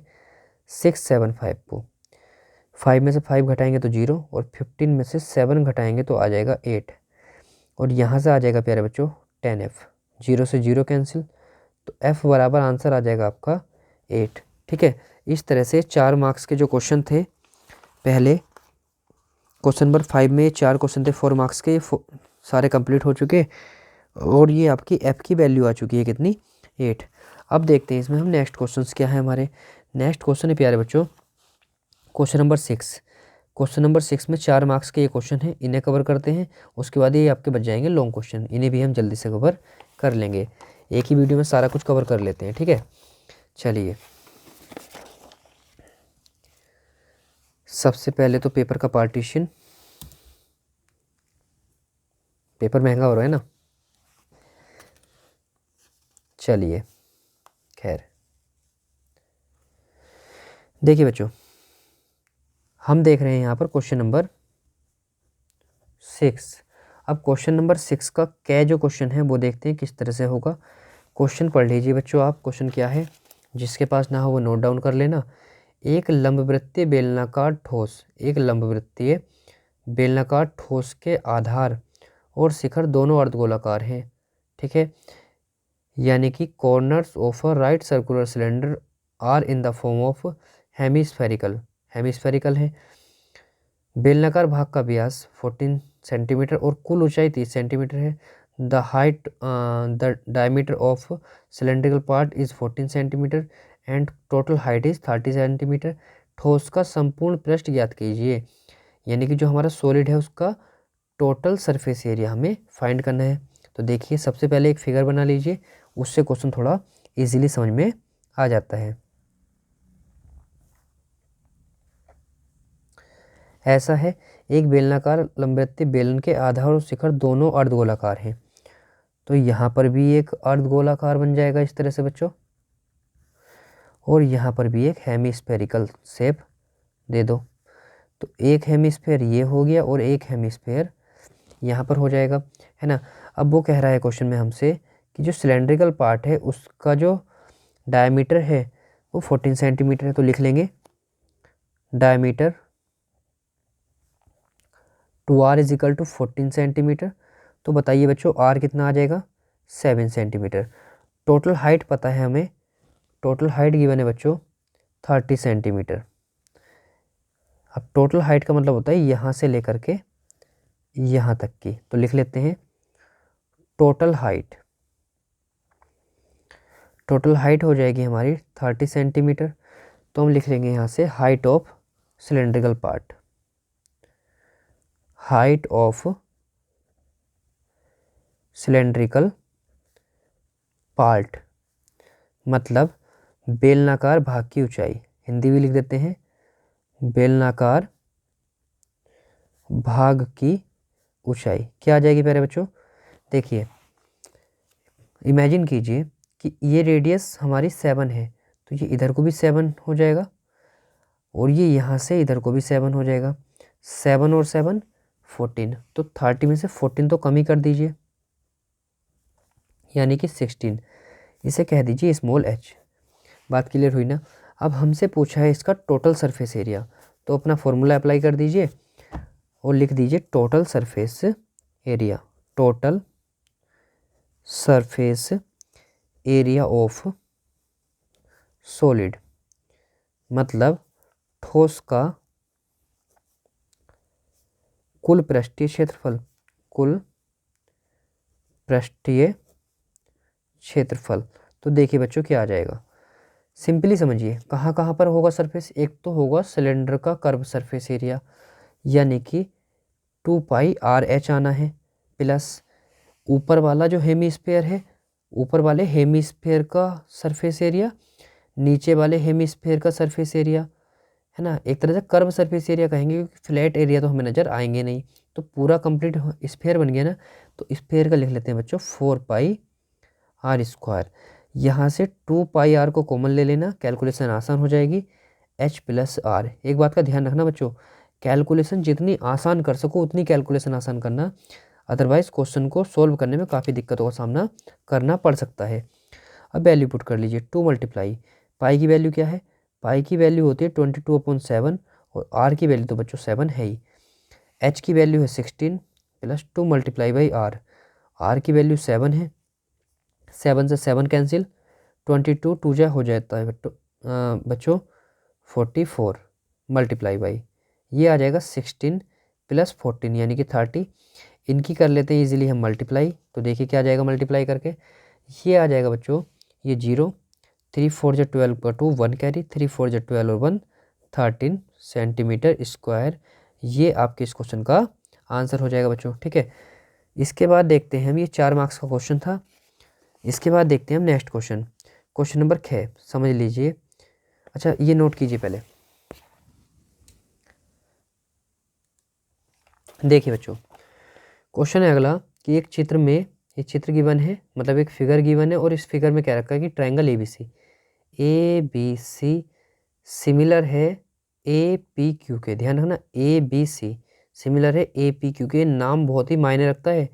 675 को, 5 में से 5 घटाएंगे तो 0 और 15 में से 7 घटाएंगे तो आ जाएगा 8 और यहाँ से आ जाएगा प्यारे बच्चों 10f, 0 से 0 कैंसिल, तो f बराबर आंसर आ जाएगा आपका 8। ठीक है, इस तरह से 4 मार्क्स के जो क्वेश्चन थे, पहले क्वेश्चन नंबर 5 में 4 क्वेश्चन थे 4 मार्क्स के, सारे कंप्लीट हो चुके और ये आपकी f की वैल्यू आ चुकी है कितनी 8। अब देखते हैं इसमें हम नेक्स्ट क्वेश्चन क्या है हमारे। नेक्स्ट क्वेश्चन है प्यारे बच्चों क्वेश्चन नंबर 6। क्वेश्चन नंबर 6 में 4 मार्क्स के ये क्वेश्चन है, इन्हें कवर करते हैं, उसके बाद ये आपके बच जाएंगे लॉन्ग क्वेश्चन, इन्हें भी हम जल्दी से कवर कर लेंगे, एक ही वीडियो में सारा कुछ कवर कर लेते हैं। ठीक है, चलिए सबसे पहले तो पेपर का पार्टीशन, पेपर महंगा हो रहा है ना, चलिए खैर देखिए बच्चों, हम देख रहे हैं यहाँ पर क्वेश्चन नंबर 6। अब क्वेश्चन नंबर 6 का क्या जो क्वेश्चन है वो देखते हैं किस तरह से होगा। क्वेश्चन पढ़ लीजिए बच्चों आप, क्वेश्चन क्या है, जिसके पास ना हो वो नोट डाउन कर लेना। एक लंबवृत्तीय बेलनाकार ठोस, एक लंबवृत्तीय बेलनाकार ठोस के आधार और शिखर दोनों अर्धगोलाकार हैं। ठीक है, यानी कि corners of a right circular cylinder are in the form of hemispherical, hemispherical है। बेलनाकार भाग का व्यास 14 सेंटीमीटर और कुल ऊंचाई 30 सेंटीमीटर है। The height the diameter of cylindrical part is 14 centimetre and total height is 30 centimetre. ठोस का संपूर्ण पृष्ठ ज्ञात कीजिए, यानी कि जो हमारा सॉलिड है उसका टोटल सरफेस एरिया हमें फाइंड करना है। तो देखिए सबसे पहले एक फिगर बना लीजिए, उससे क्वेश्चन थोड़ा इजीली समझ में आ जाता है। ऐसा है, एक बेलनाकार लंबवृत्तीय बेलन के आधार और शिखर दोनों अर्धगोलाकार हैं, तो यहाँ पर भी एक अर्धगोलाकार बन जाएगा इस तरह से बच्चों, और यहाँ पर भी एक हेमिस्फेरिकल शेप दे दो। तो एक हेमिस्फेयर ये हो गया और एक हेमिस्फेयर यहाँ पर हो जाएगा, है ना। अब वो कह रहा है क्वेश्चन में हमसे कि जो सिलेंड्रिकल पार्ट है उसका जो डायमीटर है वो 14 सेंटीमीटर है, तो लिख लेंगे diameter two r is equal to 14 centimetre. तो बताइए बच्चों आर कितना आ जाएगा, 7 सेंटीमीटर। टोटल हाइट पता है हमें, टोटल हाइट गिवन है बच्चों 30 सेंटीमीटर। अब टोटल हाइट का मतलब होता है यहाँ से लेकर के यहाँ तक की, तो लिख लेते हैं टोटल हाइट। टोटल हाइट हो जाएगी हमारी 30 सेंटीमीटर। तो हम लिख लेंगे यहाँ से height of cylindrical part, height of cylindrical part मतलब बेलनाकार भाग की ऊंचाई, हिंदी भी लिख देते हैं बेलनाकार भाग की ऊंचाई क्या आ जाएगी प्यारे बच्चों। देखिए इमेजिन कीजिए कि ये रेडियस हमारी 7 है, तो ये इधर को भी 7 हो जाएगा और ये यहाँ से इधर को भी 7 हो जाएगा। 7 और 7 14, तो 30 में से 14 तो कम ही कर दीजिए, यानी कि 16। इसे कह दीजिए स्मॉल h। बात क्लियर हुई ना। अब हमसे पूछा है इसका टोटल सरफेस एरिया, तो अपना फॉर्मूला अप्लाई कर दीजिए और लिख दीजिए total surface area, total surface area of solid मतलब ठोस का कुल पृष्ठीय क्षेत्रफल, कुल पृष्ठीय क्षेत्रफल। तो देखिए बच्चों क्या आ जाएगा, सिंपली समझिए कहाँ कहाँ पर होगा सरफेस। एक तो होगा सिलेंडर का कर्व सरफेस एरिया, यानी कि 2 पाई आर एच आना है, प्लस ऊपर वाला जो हेमीस्फेयर है, ऊपर वाले हेमीस्फेयर का सरफेस एरिया, नीचे वाले हेमीस्फेयर का सरफेस एरिया, है ना। एक तरह से कर्व सरफेस एरिया कहेंगे क्योंकि फ्लैट एरिया तो हमें नज़र आएंगे नहीं। तो पूरा कंप्लीट स्फेयर बन गया ना, तो स्फेयर का लिख लेते हैं बच्चों 4 पाई आर स्क्वायर। यहाँ से 2 पाई आर को कॉमन ले लेना, कैलकुलेशन आसान हो जाएगी। एच प्लस आर, एक बात का ध्यान रखना बच्चों, कैलकुलेशन जितनी आसान कर सको उतनी कैलकुलेशन आसान करना, अदरवाइज क्वेश्चन को सोल्व करने में काफ़ी दिक्कतों का सामना करना पड़ सकता है। अब वैल्यू पुट कर लीजिए, 2 मल्टीप्लाई पाई की वैल्यू क्या है, पाई की वैल्यू होती है 22/7 और आर की वैल्यू तो बच्चों 7 है ही। एच की वैल्यू है 16 plus 2 multiply by r, r की वैल्यू 7 है, 7 से 7 कैंसिल, 22 टू जा हो जाता है बच्चों 44 मल्टीप्लाई बाई, ये आ जाएगा 16 प्लस 14 यानी कि 30। इनकी कर लेते हैं इजीली हम मल्टीप्लाई, तो देखिए क्या आ जाएगा मल्टीप्लाई करके, ये आ जाएगा बच्चों ये 0, 3 4 जा 12 का 2 1 कैरी, 3 4 जा 12 और 1 13 सेंटीमीटर स्क्वायर। ये आपके इस क्वेश्चन का आंसर हो जाएगा बच्चों, ठीक है। इसके बाद देखते हैं हम, ये 4 मार्क्स का क्वेश्चन था। इसके बाद देखते हैं हम नेक्स्ट क्वेश्चन, क्वेश्चन नंबर 6 समझ लीजिए। अच्छा ये नोट कीजिए पहले, देखिए बच्चों क्वेश्चन है अगला कि एक चित्र में, एक चित्र गिवन है मतलब एक फिगर गिवन है और इस फिगर में क्या रखा है कि triangle A B C similar है ए पी क्यू के। ध्यान रखना ए बी सी सिमिलर है ए पी क्यू के, नाम बहुत ही मायने रखता है।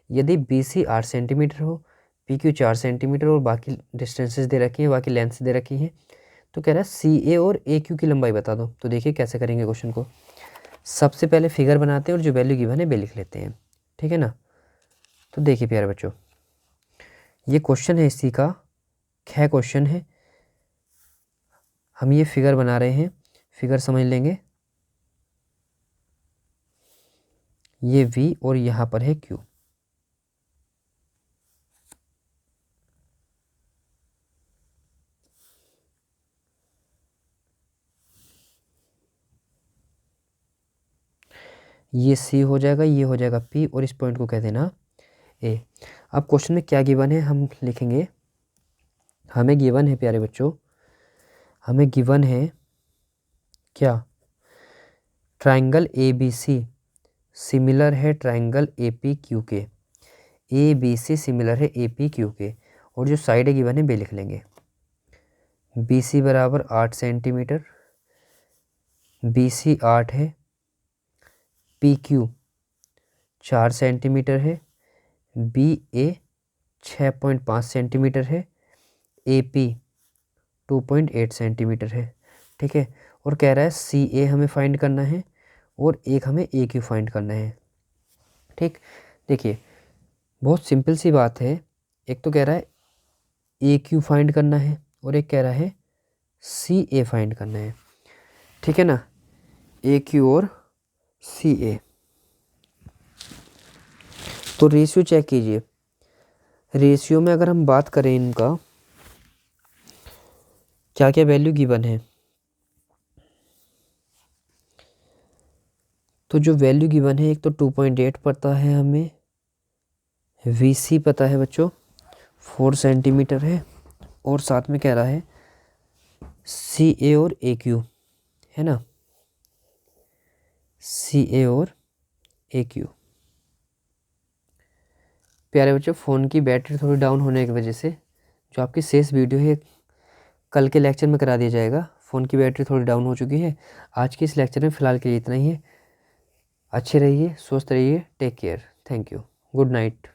यदि बी सी 8 सेंटीमीटर हो, पी क्यू 4 सेंटीमीटर और बाकी डिस्टेंसेस दे रखी हैं, बाकी लेंथ दे रखी हैं, तो कह रहा है सी ए और ए क्यू की लंबाई बता दो। तो देखिए कैसे करेंगे क्वेश्चन को, सबसे पहले फिगर बनाते हैं और जो वैल्यू गिवन है वे लिख लेते हैं, ठीक है ना। तो देखिए प्यारे बच्चों ये क्वेश्चन है, इसी का ख क्वेश्चन है, हम ये फिगर बना रहे हैं, फिगर समझ लेंगे, ये V और यहाँ पर है Q। ये C हो जाएगा, ये हो जाएगा P और इस पॉइंट को कह देना A। अब क्वेश्चन में क्या गिवन है हम लिखेंगे, हमें गिवन है प्यारे बच्चों, हमें गिवन है क्या, ट्रायंगल ABC सिमिलर है ट्रायंगल APQ के, ABC सिमिलर है APQ के, और जो साइड है गिवन है वे लिख लेंगे। BC बराबर 8 सेंटीमीटर, BC 8 है, PQ 4 सेंटीमीटर है, BA 6.5 सेंटीमीटर है, AP 2.8 सेंटीमीटर है, ठीक है। और कह रहा है CA हमें फाइंड करना है और एक हमें AQ फाइंड करना है, ठीक। देखिए बहुत सिंपल सी बात है, एक तो कह रहा है AQ फाइंड करना है और एक कह रहा है CA फाइंड करना है, ठीक है ना। AQ और CA, तो रेशियो चेक कीजिए। रेशियो में अगर हम बात करें इनका क्या क्या वैल्यू गिवन है, तो जो वैल्यू गिवन है एक तो 2.8 पता है हमें, VC पता है बच्चों 4 सेंटीमीटर है, और साथ में कह रहा है CA और AQ, है ना, CA और AQ। प्यारे बच्चों, फ़ोन की बैटरी थोड़ी डाउन होने की वजह से जो आपकी शेष वीडियो है कल के लेक्चर में करा दिया जाएगा। फ़ोन की बैटरी थोड़ी डाउन हो चुकी है। आज के इस लेक्चर में फ़िलहाल के लिए इतना ही है। अच्छे रहिए, स्वस्थ रहिए, take care, thank you, good night.